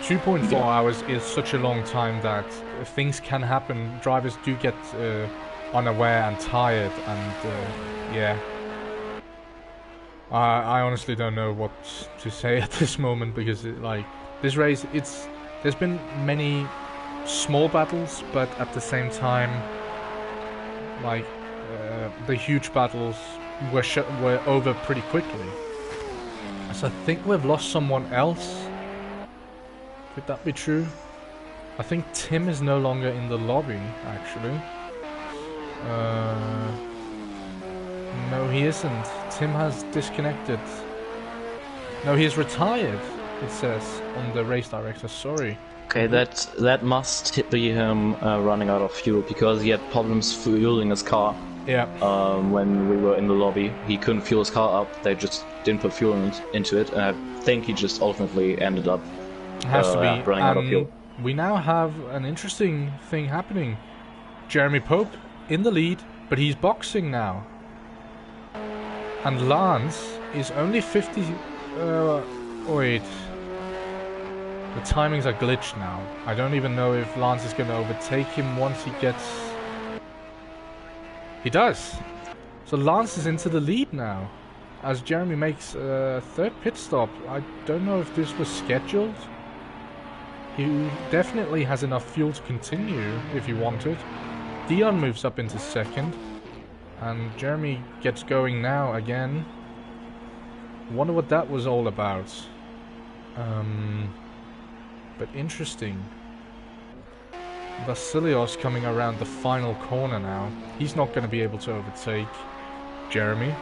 S1: 2.4 hours is such a long time that things can happen. Drivers do get unaware and tired, and yeah. I honestly don't know what to say at this moment, because this race, there's been many small battles, but at the same time, like, the huge battles were over pretty quickly. So I think we've lost someone else. Could that be true? I think Tim is no longer in the lobby, actually. No, he isn't. Tim has disconnected. No, he's retired, it says on the race director. Sorry.
S2: Okay, that must be him running out of fuel, because he had problems fueling his car.
S1: Yeah.
S2: When we were in the lobby, he couldn't fuel his car up. They just didn't put fuel into it, and I think he just ultimately ended up running out of fuel.
S1: We now have an interesting thing happening. Jeremy Pope in the lead, but he's boxing now. And Lance is only 50... wait... The timings are glitched now. I don't even know if Lance is going to overtake him once he gets... He does! So Lance is into the lead now, as Jeremy makes a third pit stop. I don't know if this was scheduled. He definitely has enough fuel to continue if he wanted. Dion moves up into second, and Jeremy gets going now again. Wonder what that was all about. But interesting. Vasilios coming around the final corner now. He's not going to be able to overtake Jeremy.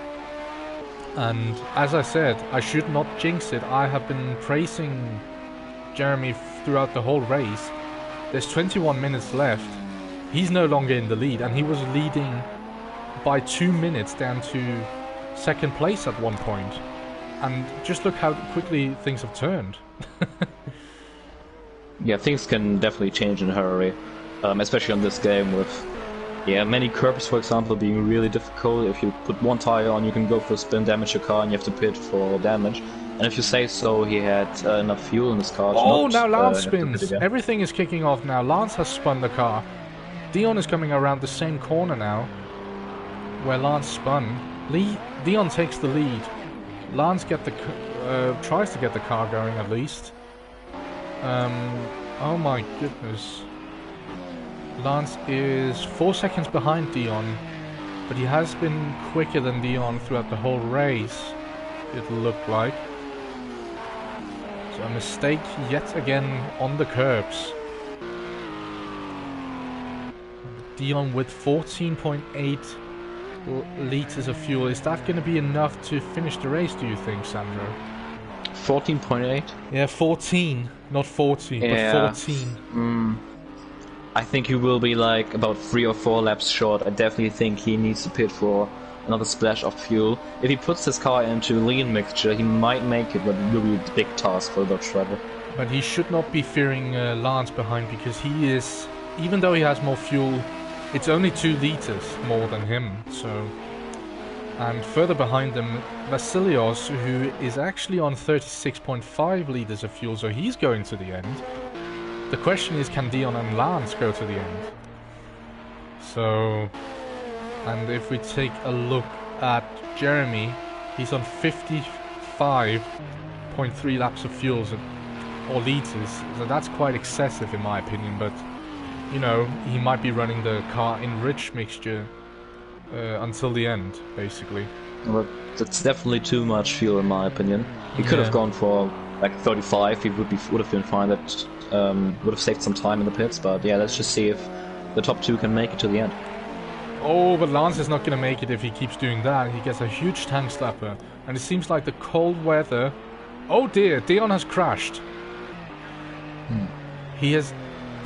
S1: And as I said, I should not jinx it. I have been praising Jeremy throughout the whole race. There's 21 minutes left. He's no longer in the lead, and he was leading by 2 minutes down to second place at one point. And just look how quickly things have turned.
S2: Yeah, things can definitely change in a hurry, especially on this game with many curbs, for example, being really difficult. If you put one tire on, you can go for a spin, damage your car, and you have to pit for damage. And if you say so, he had enough fuel in his car to
S1: Oh, now Lance spins! Everything is kicking off now. Lance has spun the car. Dion is coming around the same corner now, where Lance spun. Dion takes the lead. Lance tries to get the car going at least. Oh my goodness. Lance is 4 seconds behind Dion, but he has been quicker than Dion throughout the whole race, it looked like. So a mistake yet again on the curbs. Dion with 14.8 liters of fuel. Is that going to be enough to finish the race, do you think, Sandro?
S2: 14.8?
S1: Yeah, 14. Not 40, but 14.
S2: I think he will be like about 3 or 4 laps short. I definitely think he needs to pit for another splash of fuel. If he puts his car into lean mixture, he might make it, but it will be a big task for the Dodge driver.
S1: But he should not be fearing Lance behind, because he is, even though he has more fuel, it's only 2 liters more than him. So, and further behind them, Vasilios, who is actually on 36.5 liters of fuel, so he's going to the end. The question is, can Dion and Lance go to the end? So, and if we take a look at Jeremy, he's on 55.3 laps of fuel, or liters, so that's quite excessive in my opinion, but you know, he might be running the car in rich mixture until the end, basically.
S2: But that's definitely too much fuel in my opinion. He could have gone for like 35, he would have been fine, that would have saved some time in the pits, but yeah, let's just see if the top 2 can make it to the end.
S1: Oh, but Lance is not going to make it if he keeps doing that. He gets a huge tank slapper, and it seems like the cold weather... Oh dear, Dion has crashed. He has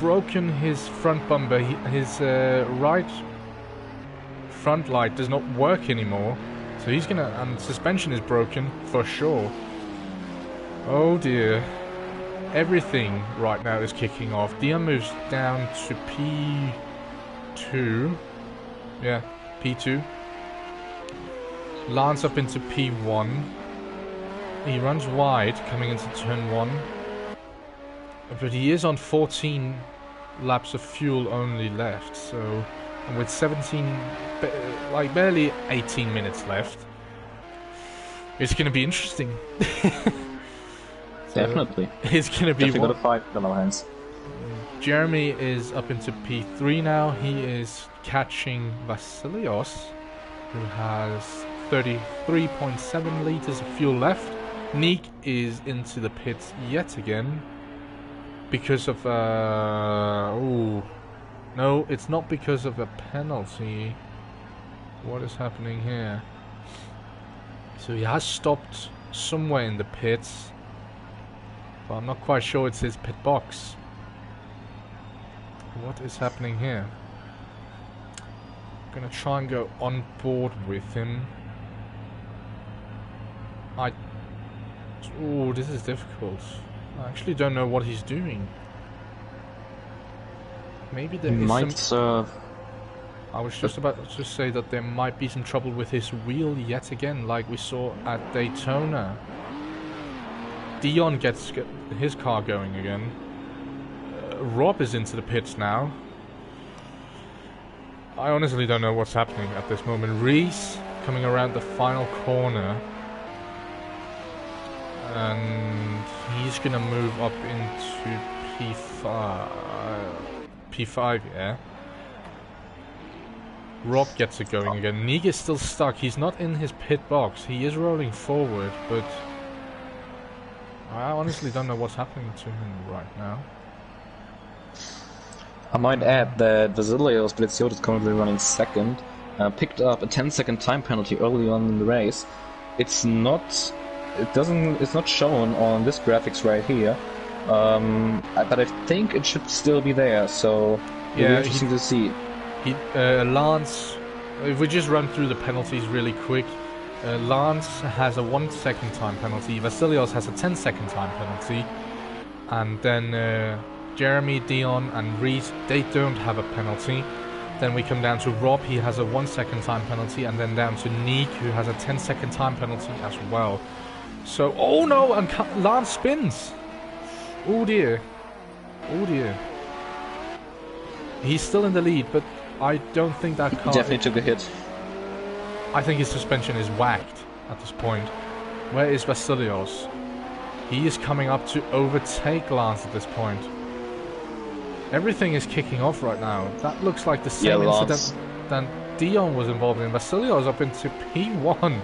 S1: broken his front bumper. His right front light does not work anymore, so he's gonna... and suspension is broken for sure. Oh dear. Everything right now is kicking off. Dion moves down to P2. Yeah, P2. Lance up into P1. He runs wide coming into turn 1. But he is on 14 laps of fuel only left. So, and with 17, like barely 18 minutes left, it's going to be interesting.
S2: Definitely.
S1: It's going to be...
S2: Definitely got a fight on our hands.
S1: Jeremy is up into P3 now. He is catching Vasilios, who has 33.7 liters of fuel left. Nick is into the pits yet again because of no, it's not because of a penalty. What is happening here? So he has stopped somewhere in the pits, but I'm not quite sure it's his pit box. What is happening here? I'm gonna try and go on board with him. Oh, this is difficult. I actually don't know what he's doing. Maybe there is
S2: might
S1: some... I was just about to say that there might be some trouble with his wheel yet again, like we saw at Daytona. Dion gets his car going again. Rob is into the pits now. I honestly don't know what's happening at this moment. Reese coming around the final corner, and he's gonna move up into P5, yeah. Rob gets it going again. Nick is still stuck. He's not in his pit box. He is rolling forward, but I honestly don't know what's happening to him right now.
S2: I might add that Vasilios Blitziot is currently running second. Picked up a 10-second time penalty early on in the race. It's not shown on this graphics right here, but I think it should still be there. So it'll be interesting to see.
S1: Lance, if we just run through the penalties really quick, Lance has a 1 second time penalty. Vasilios has a 10-second time penalty, and then Jeremy, Dion and Reese, they don't have a penalty. Then we come down to Rob, he has a 1 second time penalty, and then down to Nick, who has a 10-second time penalty as well. So, oh no, and Lance spins. Oh dear. Oh dear. He's still in the lead, but I don't think that car...
S2: Definitely took a hit.
S1: I think his suspension is whacked at this point. Where is Vasilios? He is coming up to overtake Lance at this point. Everything is kicking off right now. That looks like the same incident that Dion was involved in. Vasilios up into P1.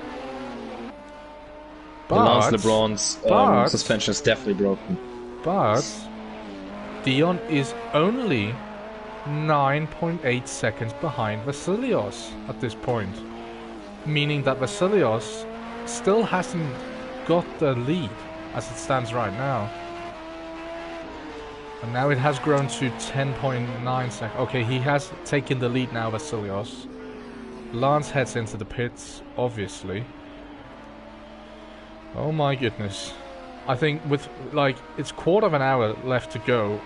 S1: But
S2: Lance LeBron's suspension is definitely broken.
S1: But Dion is only 9.8 seconds behind Vasilios at this point. Meaning that Vasilios still hasn't got the lead as it stands right now. And now it has grown to 10.9 seconds. Okay, he has taken the lead now, Vasilios. Lance heads into the pits, obviously. Oh my goodness. I think with, like, it's quarter of an hour left to go.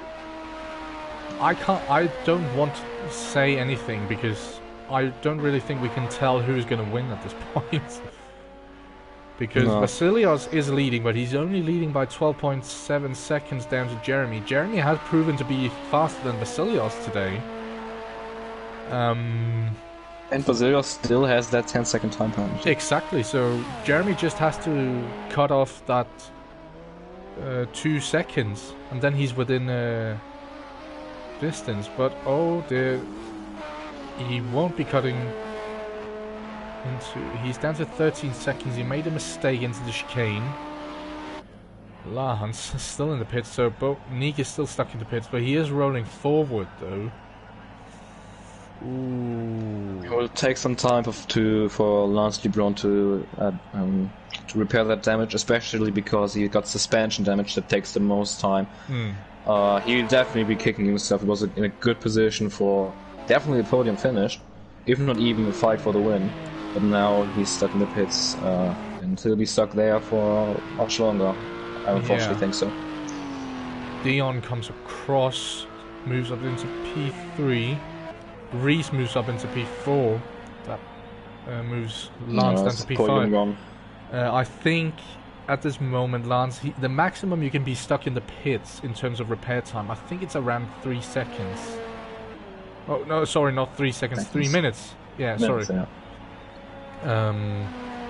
S1: I don't want to say anything because I don't really think we can tell who's going to win at this point. Because Vasilios is leading, but he's only leading by 12.7 seconds down to Jeremy. Jeremy has proven to be faster than Vasilios today.
S2: And Vasilios still has that 10-second time penalty.
S1: Exactly, so Jeremy just has to cut off that 2 seconds, and then he's within distance. But oh dear, he won't be cutting into... He's down to 13 seconds. He made a mistake into the chicane. Lance is still in the pits, so Nick is still stuck in the pits, but he is rolling forward though. Ooh.
S2: It will take some time for Lance LeBron to repair that damage, especially because he got suspension damage that takes the most time. He'll definitely be kicking himself. He was in a good position for definitely a podium finish, if not even a fight for the win. But now he's stuck in the pits, and he'll be stuck there for much longer. I unfortunately think so.
S1: Dion comes across, moves up into P3. Reese moves up into P4. That moves Lance down to P5. I think at this moment, Lance, the maximum you can be stuck in the pits in terms of repair time, I think it's around 3 seconds. Oh no, sorry, not 3 seconds, 3 minutes. Yeah, sorry.
S2: Yeah.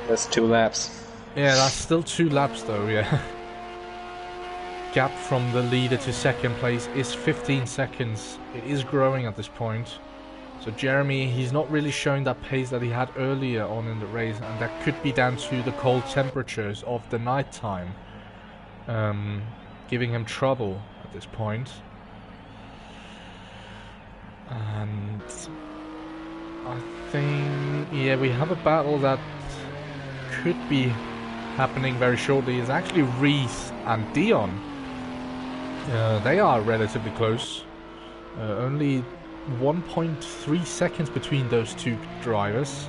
S2: That's 2 laps.
S1: Yeah, that's still 2 laps though, yeah. Gap from the leader to second place is 15 seconds. It is growing at this point. So Jeremy, he's not really showing that pace that he had earlier on in the race, and that could be down to the cold temperatures of the night time, giving him trouble at this point. And I think, yeah, we have a battle that could be happening very shortly. It's actually Reese and Dion. They are relatively close. Only 1.3 seconds between those two drivers.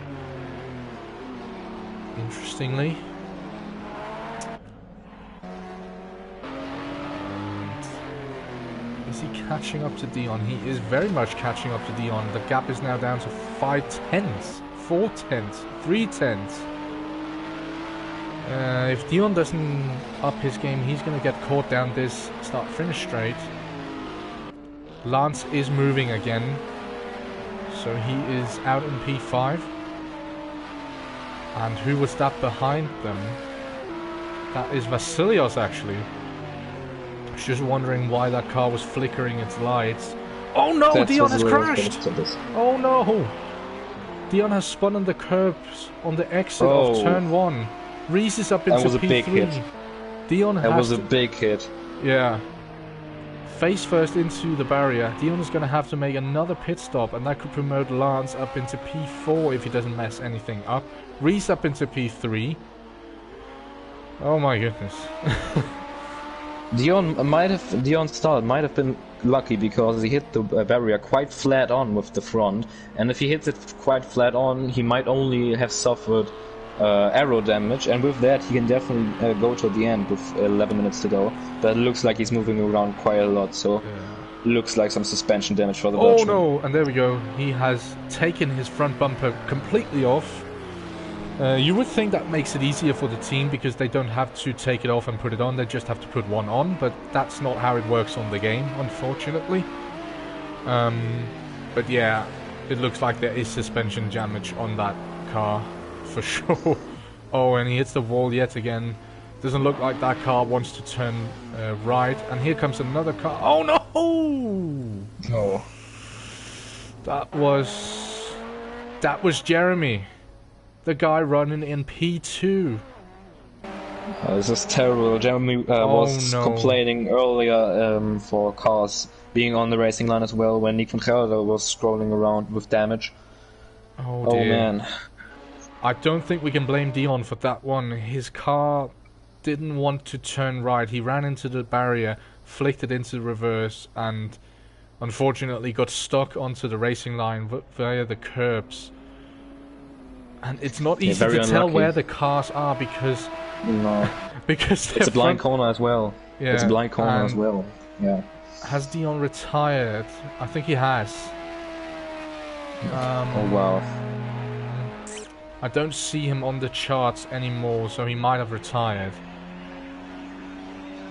S1: Interestingly. And is he catching up to Dion? He is very much catching up to Dion. The gap is now down to 5 tenths, 4 tenths, 3 tenths. If Dion doesn't up his game, he's going to get caught down this start-finish straight. Lance is moving again, so he is out in P5. And who was that behind them? That is Vasilios, actually. I was just wondering why that car was flickering its lights. Oh no, Dion has crashed! Oh no! Dion has spun on the curbs on the exit of turn 1. Reese is up into P3.
S2: That was a big hit.
S1: Dion
S2: that was a big hit.
S1: Yeah. Face first into the barrier. Dion is going to have to make another pit stop, and that could promote Lance up into P4 if he doesn't mess anything up. Reese up into P3. Oh my goodness.
S2: Dion's start might have been lucky because he hit the barrier quite flat on with the front, and if he hits it quite flat on, he might only have suffered aero damage, and with that he can definitely go to the end with 11 minutes to go. But it looks like he's moving around quite a lot, so looks like some suspension damage for the Dutchman.
S1: Oh no, and there we go. He has taken his front bumper completely off. You would think that makes it easier for the team because they don't have to take it off and put it on, they just have to put one on, but that's not how it works on the game, unfortunately. But yeah, it looks like there is suspension damage on that car. for sure. Oh, and he hits the wall yet again. Doesn't look like that car wants to turn right. And here comes another car. Oh no!
S2: No.
S1: That was Jeremy, the guy running in P2.
S2: This is terrible. Jeremy was complaining earlier for cars being on the racing line as well when Nick van Gelder was scrolling around with damage.
S1: Oh dear.
S2: Oh man.
S1: I don't think we can blame Dion for that one. His car didn't want to turn right. He ran into the barrier, flicked it into reverse, and unfortunately got stuck onto the racing line via the curbs. And it's not easy to tell where the cars are because...
S2: No.
S1: because
S2: it's a blind corner as well.
S1: Yeah,
S2: it's a blind corner as well. Yeah.
S1: Has Dion retired? I think he has.
S2: Oh wow.
S1: I don't see him on the charts anymore, so he might have retired.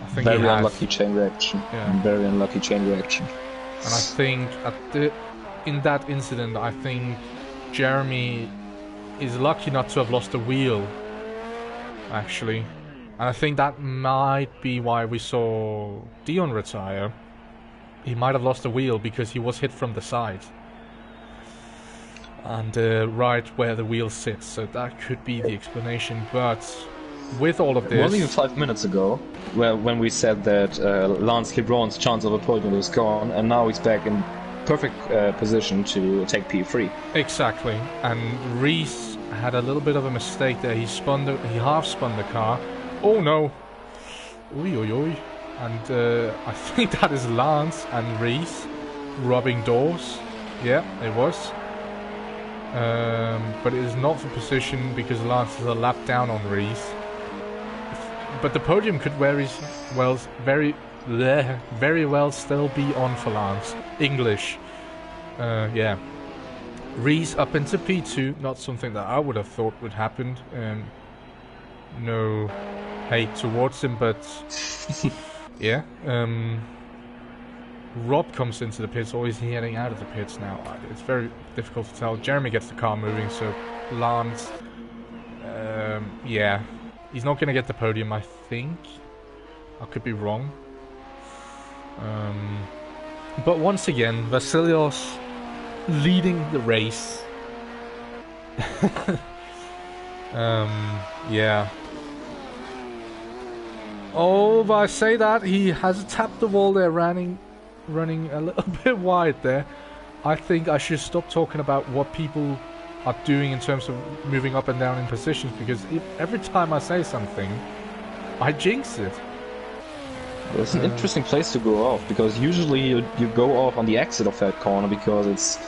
S1: I think
S2: very unlucky chain reaction.
S1: Yeah.
S2: Very unlucky chain reaction.
S1: And I think in that incident, I think Jeremy is lucky not to have lost a wheel, actually. And I think that might be why we saw Dion retire. He might have lost a wheel because he was hit from the side. And right where the wheel sits, so that could be the explanation. But with all of this...
S2: It wasn't even 5 minutes ago when we said that Lance Lebron's chance of a podium was gone, and now he's back in perfect position to take P3.
S1: Exactly, and Reese had a little bit of a mistake there. He half spun the car. Oh no! Oi oi oi! And I think that is Lance and Reese rubbing doors. Yeah, it was. But it is not for position because Lance is a lap down on Reese. But the podium could very well still be on for Lance. English. Yeah. Reese up into P2, not something that I would have thought would happen. No hate towards him, but yeah. Rob comes into the pits, or is he heading out of the pits now? It's very difficult to tell. Jeremy gets the car moving, so Lance, yeah, he's not going to get the podium, I think. I could be wrong. But once again, Vasilios leading the race. Yeah. Oh, but I say that, he has tapped the wall there, running a little bit wide there. I think I should stop talking about what people are doing in terms of moving up and down in positions, because every time I say something, I jinx it.
S2: It's an interesting place to go off, because usually you go off on the exit of that corner because it's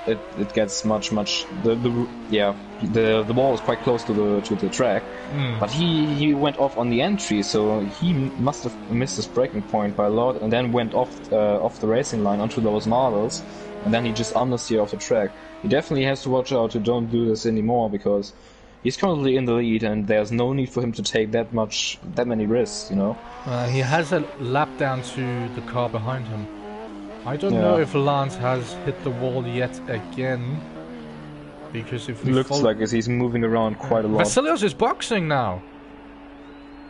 S2: it gets much the wall is quite close to the track, but he went off on the entry, so he must have missed his braking point by a lot, and then went off the racing line onto those marbles, and then he just understeered off the track. He definitely has to watch out to don't do this anymore, because he's currently in the lead, and there's no need for him to take that many risks, you know.
S1: He has a lap down to the car behind him. I don't know if Lance has hit the wall yet again, because if we
S2: looks like he's moving around quite a lot.
S1: Vasilios is boxing now.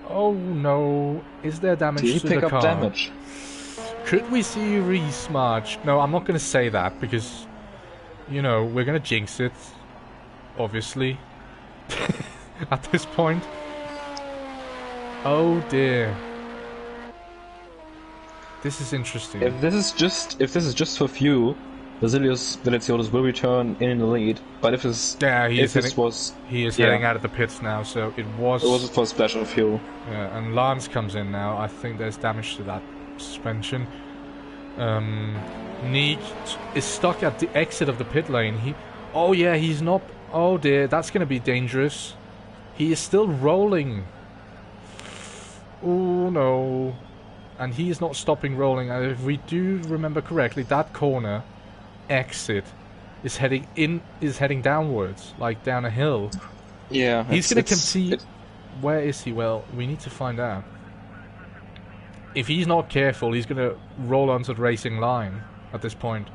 S1: Oh no! Is there damage to the car?
S2: Did he pick up damage?
S1: Could we see Reese March? No, I'm not going to say that because, you know, we're going to jinx it. Obviously, at this point. Oh dear. This is interesting.
S2: If this is just for few, Vasilios Veliziotis will return in the lead. But if it's
S1: he is heading out of the pits now, so it was
S2: for special fuel.
S1: Yeah, and Lance comes in now. I think there's damage to that suspension. Neek is stuck at the exit of the pit lane. He's not. Oh dear, that's going to be dangerous. He is still rolling. Oh no. And he is not stopping rolling. And if we do remember correctly, that corner exit is heading downwards, like down a hill.
S2: Yeah.
S1: He's going to compete. Where is he? Well, we need to find out. If he's not careful, he's going to roll onto the racing line at this point.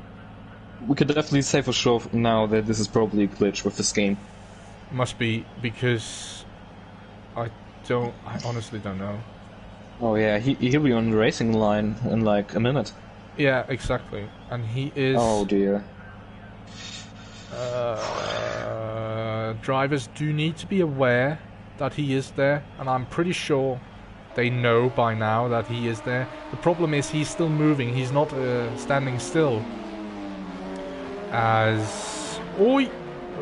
S2: We could definitely say for sure now that this is probably a glitch with this game.
S1: Must be, because I honestly don't know.
S2: Oh yeah, he'll be on the racing line in like a minute.
S1: Yeah, exactly. And he is...
S2: Oh dear.
S1: Drivers do need to be aware that he is there, and I'm pretty sure they know by now that he is there. The problem is he's still moving, he's not standing still. As... Oi!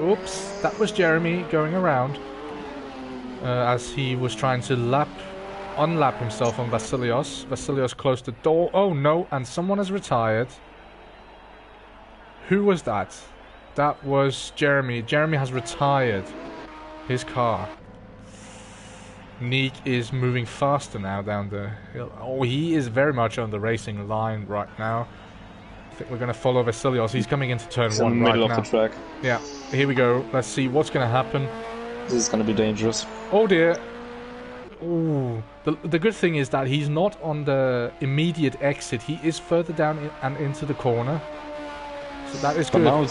S1: Oops, that was Jeremy going around. As he was trying to unlap himself on Vasilios. Vasilios closed the door. Oh no, and someone has retired. Who was that? That was Jeremy. Jeremy has retired his car. Nick is moving faster now down the hill. Oh, he is very much on the racing line right now. I think we're going to follow Vasilios. He's coming into turn 1 right now.
S2: In the middle of the track.
S1: Yeah, here we go. Let's see what's going to happen.
S2: This is going to be dangerous.
S1: Oh dear. Ooh. The good thing is that he's not on the immediate exit. He is further down and into the corner. So that is good.
S2: But now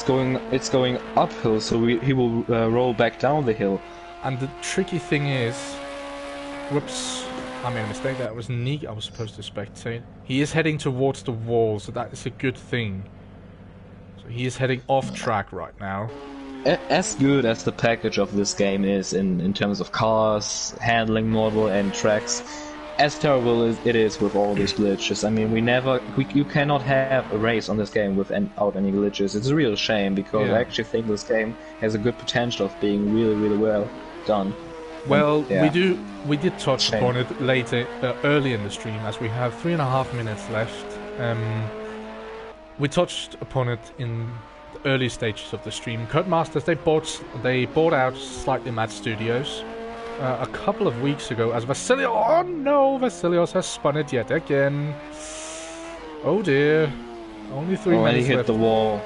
S2: it's going uphill, so he will roll back down the hill.
S1: And the tricky thing is... Whoops. I made a mistake. That was Nick. I was supposed to spectate. He is heading towards the wall, so that is a good thing. So he is heading off track right now.
S2: As good as the package of this game is in terms of cars, handling model and tracks, as terrible as it is with all these glitches. I mean, you cannot have a race on this game without any glitches. It's a real shame, because I actually think this game has a good potential of being really, really well done.
S1: Well, we did touch upon it later, early in the stream, as we have 3.5 minutes left. We touched upon it in the early stages of the stream. Codemasters, they bought out Slightly Mad Studios a couple of weeks ago, as Vasilios... Oh no, Vasilios has spun it yet again. Oh dear. Only 3 minutes
S2: he hit
S1: left.
S2: the wall.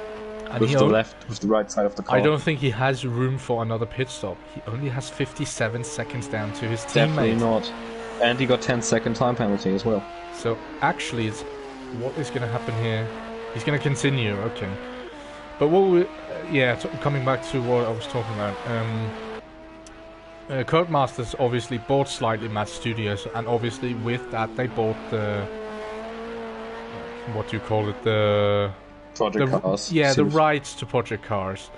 S2: And with the right side of the car.
S1: I don't think he has room for another pit stop. He only has 57 seconds down to his teammate.
S2: Definitely not. And he got 10-second time penalty as well.
S1: So actually, what is going to happen here? He's going to continue, okay. But what we... coming back to what I was talking about. Codemasters obviously bought Slightly Mad Studios, and obviously with that they bought the... What do you call it? The
S2: Cars.
S1: Yeah, the rights to Project Cars.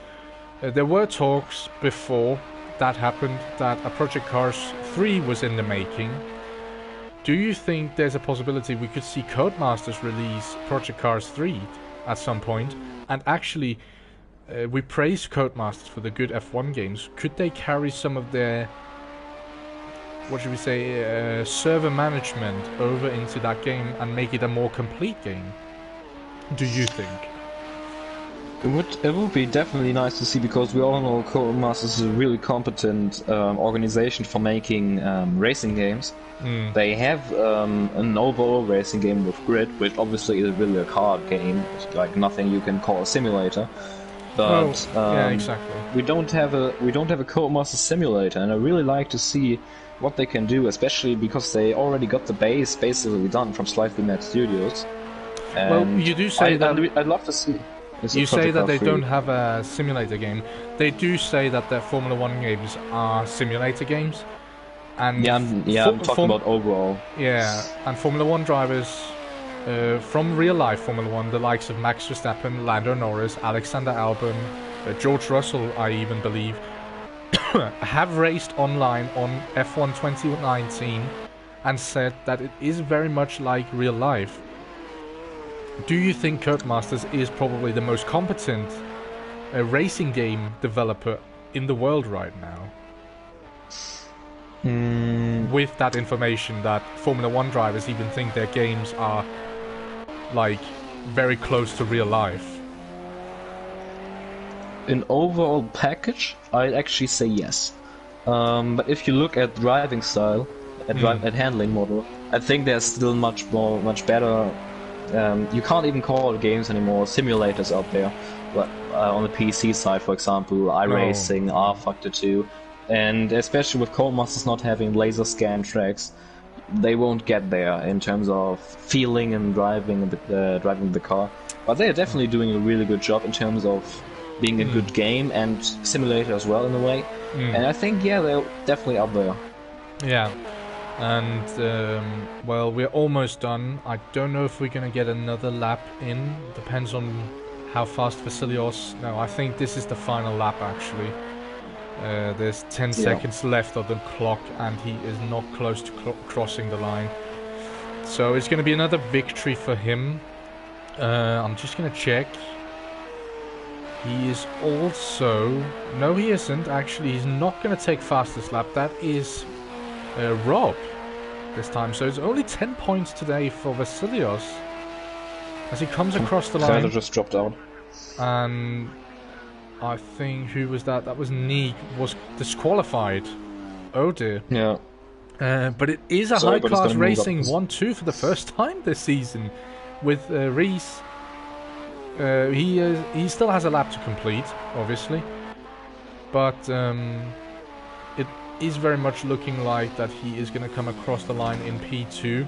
S1: There were talks before that happened that a Project Cars 3 was in the making. Do you think there's a possibility we could see Codemasters release Project Cars 3 at some point? And actually, we praise Codemasters for the good F1 games. Could they carry some of their, what should we say, server management over into that game and make it a more complete game? Do you think?
S2: It would be definitely nice to see, because we all know Codemasters is a really competent organization for making racing games. They have an overall racing game with Grid, which obviously is really a card game. It's like nothing you can call a simulator. But
S1: yeah, exactly.
S2: We don't have a Codemasters simulator, and I really like to see what they can do, especially because they already got the base basically done from Slightly Mad Studios.
S1: Well, you do say that...
S2: I'd love to see.
S1: You say that they don't have a simulator game. They do say that their Formula 1 games are simulator games. And
S2: I'm talking about overall.
S1: Yeah, and Formula 1 drivers from real life Formula 1, the likes of Max Verstappen, Lando Norris, Alexander Albon, George Russell, I even believe, have raced online on F1 2019 and said that it is very much like real life. Do you think Codemasters is probably the most competent racing game developer in the world right now? With that information that Formula 1 drivers even think their games are like very close to real life.
S2: In overall package, I'd actually say yes. But if you look at driving style, at handling model, I think there's still much better. You can't even call games anymore simulators out there. But on the PC side, for example, iRacing, R Factor 2, and especially with Codemasters not having laser scan tracks, they won't get there in terms of feeling and driving the car. But they are definitely doing a really good job in terms of being a good game and simulator as well in a way. And I think, yeah, they're definitely up there.
S1: Yeah. And, well, we're almost done. I don't know if we're going to get another lap in. Depends on how fast Vasilios... No, I think this is the final lap, actually. There's 10 seconds left of the clock, and he is not close to crossing the line. So it's going to be another victory for him. I'm just going to check. He is also... No, he isn't. Actually, he's not going to take fastest lap. That is Rob this time. So it's only 10 points today for Vasilios as he comes across the line.
S2: Felder just dropped out.
S1: And I think, who was that? That was Neek, was disqualified. Oh dear.
S2: Yeah.
S1: But it is a high-class racing 1-2 for the first time this season with Reese. He still has a lap to complete, obviously, but it is very much looking like that he is going to come across the line in P2.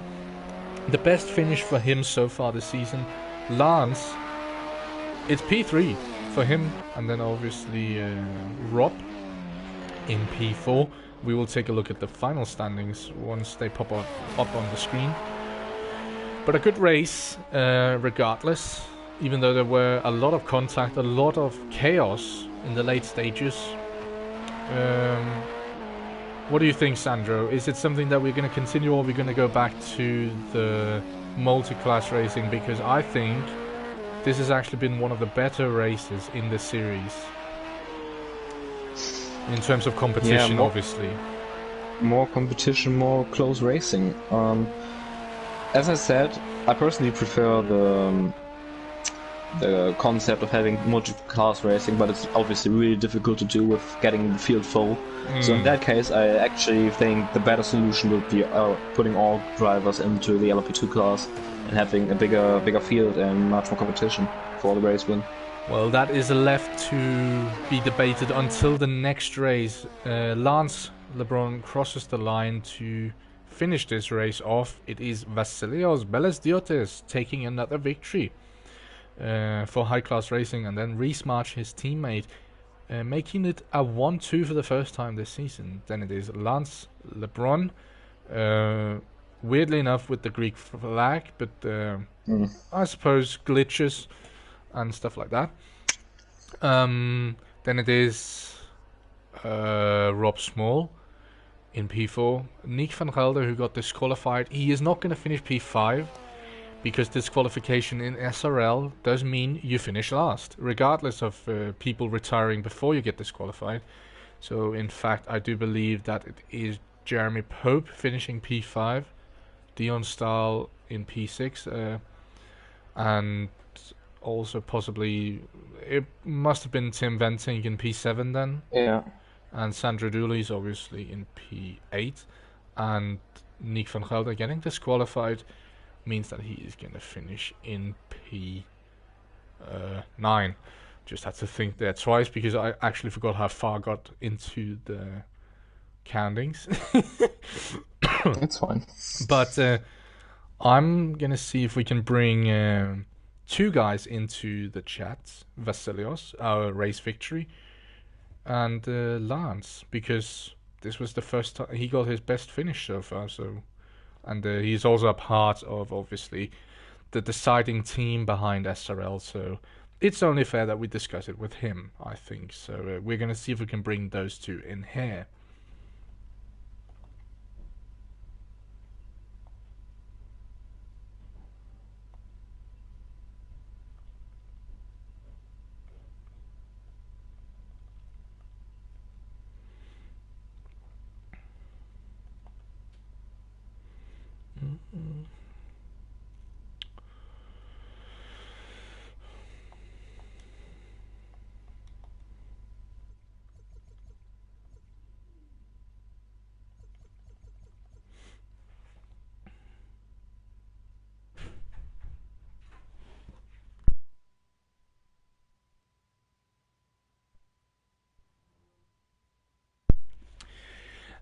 S1: The best finish for him so far this season. Lance, it's P3 for him, and then obviously Rob in P4. We will take a look at the final standings once they pop up on the screen. But a good race, regardless. Even though there were a lot of contact, a lot of chaos in the late stages. What do you think, Sandro? Is it something that we're going to continue, or are we going to go back to the multi-class racing? Because I think this has actually been one of the better races in the series. In terms of competition, obviously.
S2: More competition, more close racing. As I said, I personally prefer the concept of having multi-class racing, but it's obviously really difficult to do with getting the field full. So in that case, I actually think the better solution would be putting all drivers into the LP2 class and having a bigger field and much more competition for the race win.
S1: Well, that is left to be debated until the next race. Lance LeBron crosses the line to finish this race off. It is Vasilios Belesdiotis taking another victory for high-class racing, and then Reese March, his teammate, making it a 1-2 for the first time this season. Then it is Lance LeBron, weirdly enough with the Greek flag, but I suppose glitches and stuff like that. Then it is Rob Small in P4. Nick van Gelder, who got disqualified. He is not going to finish P5 because disqualification in SRL does mean you finish last, regardless of people retiring before you get disqualified. So in fact, I do believe that it is Jeremy Pope finishing P5, Dion Stahl in P6, and also possibly it must have been Tim Venting in P7 then.
S2: Yeah.
S1: And Sandro Dooley is obviously in P8, and Nick van Gelder getting disqualified means that he is going to finish in P9. Just had to think there twice because I actually forgot how far I got into the countings.
S2: That's fine.
S1: But I'm going to see if we can bring two guys into the chat. Vasilios, our race victory, and Lance, because this was the first time he got his best finish so far. So, and he's also a part of obviously the deciding team behind SRL. So it's only fair that we discuss it with him, I think. So we're going to see if we can bring those two in here.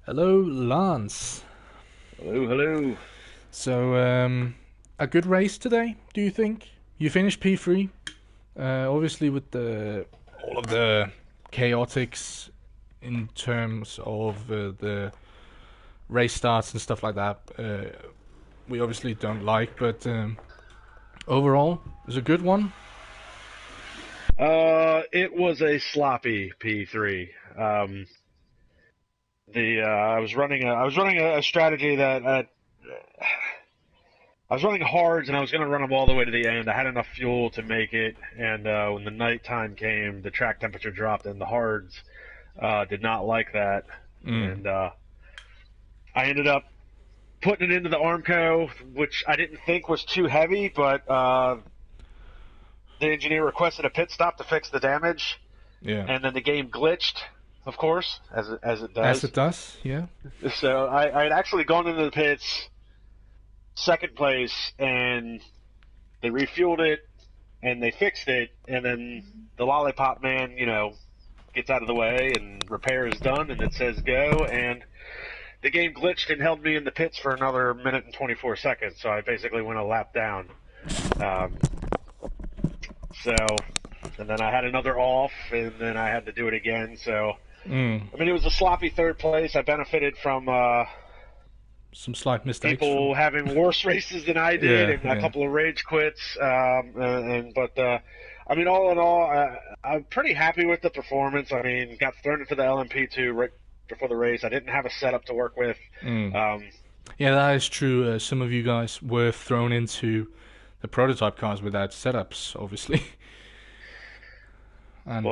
S1: Hello, Lance.
S2: Hello.
S1: So, a good race today, do you think? You finished P3, obviously with the all of the chaotics in terms of the race starts and stuff like that, we obviously don't like. But overall, it was a good one.
S3: It was a sloppy P3. I was running a strategy that I was running hards, and I was going to run them all the way to the end. I had enough fuel to make it, and when the nighttime came, the track temperature dropped, and the hards did not like that. And I ended up putting it into the Armco, which I didn't think was too heavy, but the engineer requested a pit stop to fix the damage.
S1: Yeah.
S3: And then the game glitched, of course, as it does.
S1: As it does, yeah.
S3: So I had actually gone into the pits second place, and they refueled it, and they fixed it, and then the lollipop man, gets out of the way, and repair is done, and it says go, and the game glitched and held me in the pits for another minute and 24 seconds, so I basically went a lap down. And then I had another off, and then I had to do it again, so... I mean, it was a sloppy third place. I benefited from...
S1: some slight mistakes.
S3: People having worse races than I did, and a couple of rage quits. But I mean, all in all, I'm pretty happy with the performance. I mean, got thrown into the LMP2 right before the race. I didn't have a setup to work with.
S1: Yeah, that is true. Some of you guys were thrown into the prototype cars without setups, obviously. And,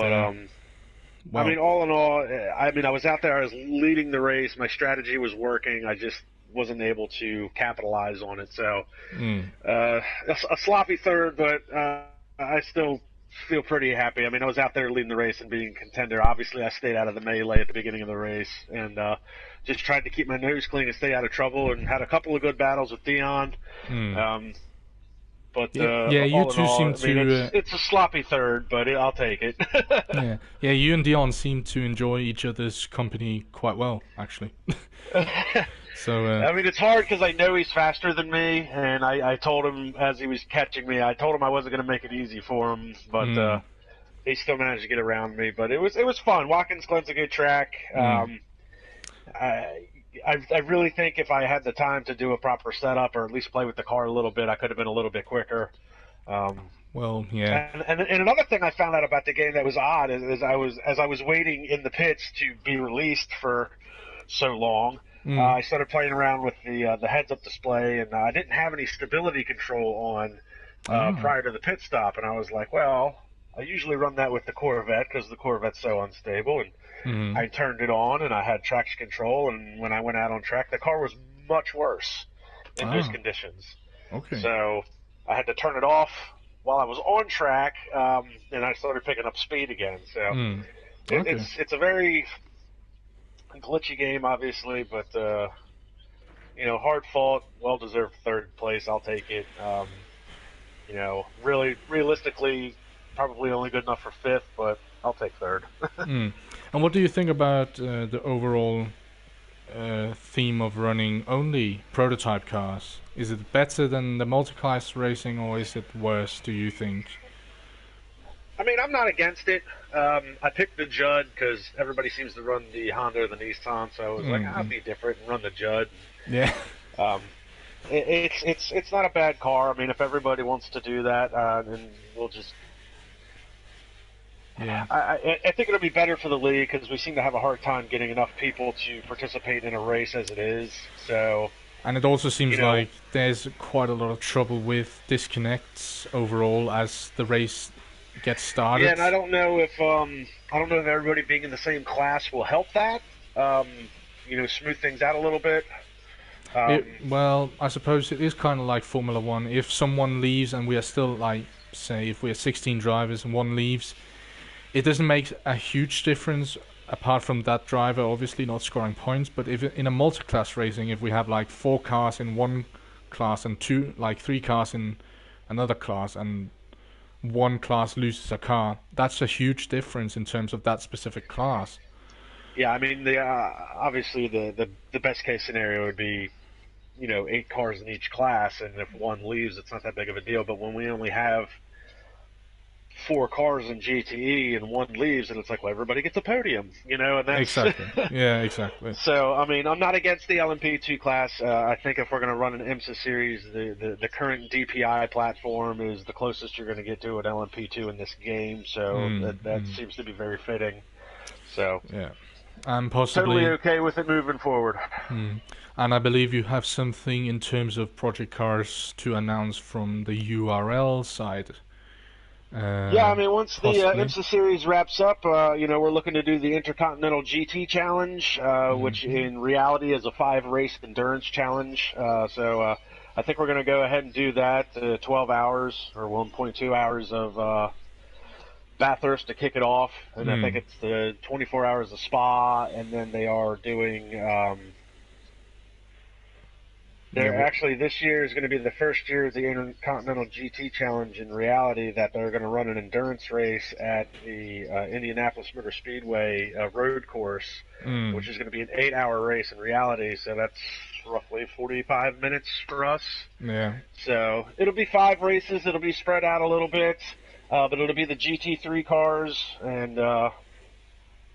S3: I mean, all in all, I was out there. I was leading the race. My strategy was working. I just wasn't able to capitalize on it. So a sloppy third, but I still feel pretty happy. I mean, I was out there leading the race and being a contender. Obviously, I stayed out of the melee at the beginning of the race and just tried to keep my nose clean and stay out of trouble, and had a couple of good battles with Dion. But
S1: you two seem to.
S3: It's a sloppy third, but I'll take it.
S1: yeah. You and Dion seem to enjoy each other's company quite well, actually. So
S3: I mean, it's hard because I know he's faster than me, and I told him as he was catching me, I told him I wasn't going to make it easy for him, but he still managed to get around me. But it was fun. Watkins Glen's a good track. I really think if I had the time to do a proper setup, or at least play with the car a little bit, I could have been a little bit quicker.
S1: Well, yeah.
S3: And another thing I found out about the game that was odd is as I was waiting in the pits to be released for so long, I started playing around with the heads-up display, and I didn't have any stability control on prior to the pit stop, and I was like, well, I usually run that with the Corvette because the Corvette's so unstable, and I turned it on, and I had traction control, and when I went out on track, the car was much worse in those conditions.
S1: Okay.
S3: So I had to turn it off while I was on track, and I started picking up speed again. So it's a very glitchy game, obviously, but hard fought, well-deserved third place. I'll take it. Really, realistically, probably only good enough for fifth, but I'll take third.
S1: And what do you think about the overall theme of running only prototype cars? Is it better than the multi-class racing, or is it worse, do you think?
S3: I mean, I'm not against it. I picked the Judd because everybody seems to run the Honda or the Nissan, so I was like, I'll be different and run the Judd.
S1: Yeah.
S3: It's not a bad car. I mean, if everybody wants to do that, then we'll just...
S1: Yeah.
S3: I think it'll be better for the league because we seem to have a hard time getting enough people to participate in a race as it is. So,
S1: and it also seems like there's quite a lot of trouble with disconnects overall as the race gets started.
S3: Yeah, and I don't know if everybody being in the same class will help that. Smooth things out a little bit.
S1: Well, I suppose it is kind of like Formula One. If someone leaves and we are still, like, say, if we are 16 drivers and one leaves, it doesn't make a huge difference apart from that driver obviously not scoring points. But if in a multi-class racing, if we have like 4 cars in one class and 3 cars in another class, and one class loses a car, that's a huge difference in terms of that specific class.
S3: Yeah, I mean, obviously the best case scenario would be, 8 cars in each class, and if one leaves, it's not that big of a deal. But when we only have 4 cars in GTE and one leaves, and it's like, well, everybody gets a podium, and that's
S1: Exactly. Yeah, exactly.
S3: So, I mean, I'm not against the LMP2 class. I think if we're going to run an IMSA series, the current DPI platform is the closest you're going to get to an LMP2 in this game. So that seems to be very fitting. So
S1: yeah, and possibly
S3: totally okay with it moving forward.
S1: And I believe you have something in terms of project cars to announce from the URL side.
S3: Yeah, I mean, once the IMSA series wraps up, we're looking to do the Intercontinental GT Challenge, which in reality is a 5-race endurance challenge. So I think we're going to go ahead and do that, 12 hours or 1.2 hours of Bathurst to kick it off, and I think it's the 24 hours of Spa, and then they are doing. Actually, this year is going to be the first year of the Intercontinental GT Challenge in reality that they're going to run an endurance race at the Indianapolis Motor Speedway road course, which is going to be an 8-hour race in reality. So that's roughly 45 minutes for us.
S1: Yeah.
S3: So it'll be 5 races. It'll be spread out a little bit, but it'll be the GT3 cars, and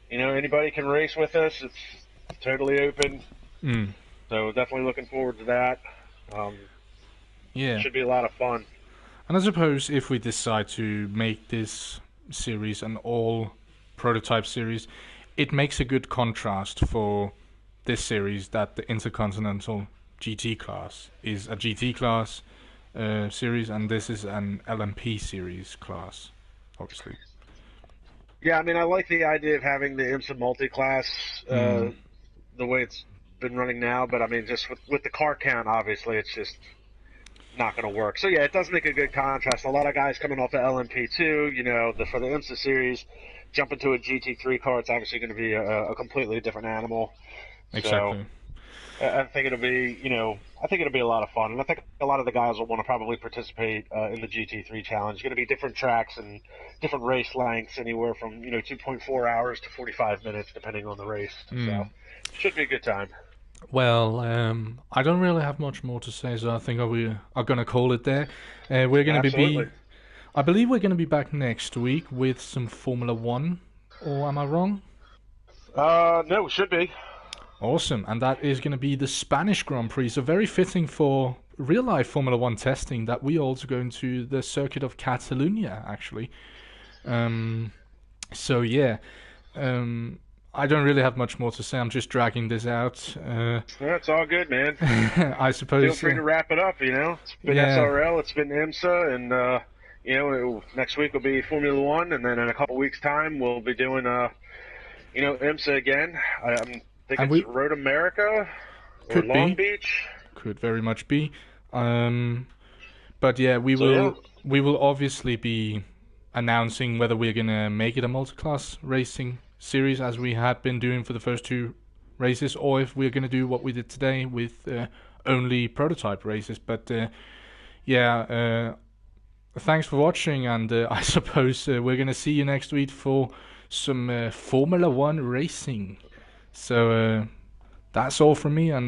S3: anybody can race with us. It's totally open. So definitely looking forward to that.
S1: Yeah.
S3: Should be a lot of fun.
S1: And I suppose if we decide to make this series an all prototype series, it makes a good contrast for this series that the Intercontinental GT class is a GT class series, and this is an LMP series class, obviously.
S3: Yeah, I mean, I like the idea of having the IMSA multi-class the way it's been running now, but I mean, just with the car count, obviously, it's just not going to work. So yeah, it does make a good contrast. A lot of guys coming off the LMP2, for the IMSA series, jump into a GT3 car, it's obviously going to be a completely different animal.
S1: Exactly.
S3: So I think it'll be, a lot of fun, and I think a lot of the guys will want to probably participate in the GT3 challenge. It's going to be different tracks and different race lengths, anywhere from 2.4 hours to 45 minutes, depending on the race. So should be a good time.
S1: Well, I don't really have much more to say, so I think we are going to call it there. We're going to I believe we're going to be back next week with some Formula 1, or am I wrong?
S3: No, it should be.
S1: Awesome, and that is going to be the Spanish Grand Prix, so very fitting for real-life Formula 1 testing that we also go into the circuit of Catalonia, actually. So yeah, I don't really have much more to say. I'm just dragging this out.
S3: It's all good, man.
S1: I suppose.
S3: Feel free to wrap it up. It's been SRL, it's been IMSA, and next week will be Formula 1, and then in a couple weeks' time we'll be doing IMSA again. I'm thinking it's Road America or Long Beach.
S1: Could very much be. But yeah, we will obviously be announcing whether we're gonna make it a multi-class racing series as we have been doing for the first 2 races, or if we're going to do what we did today with only prototype races. But thanks for watching, and I suppose we're going to see you next week for some Formula 1 racing. So that's all from me, and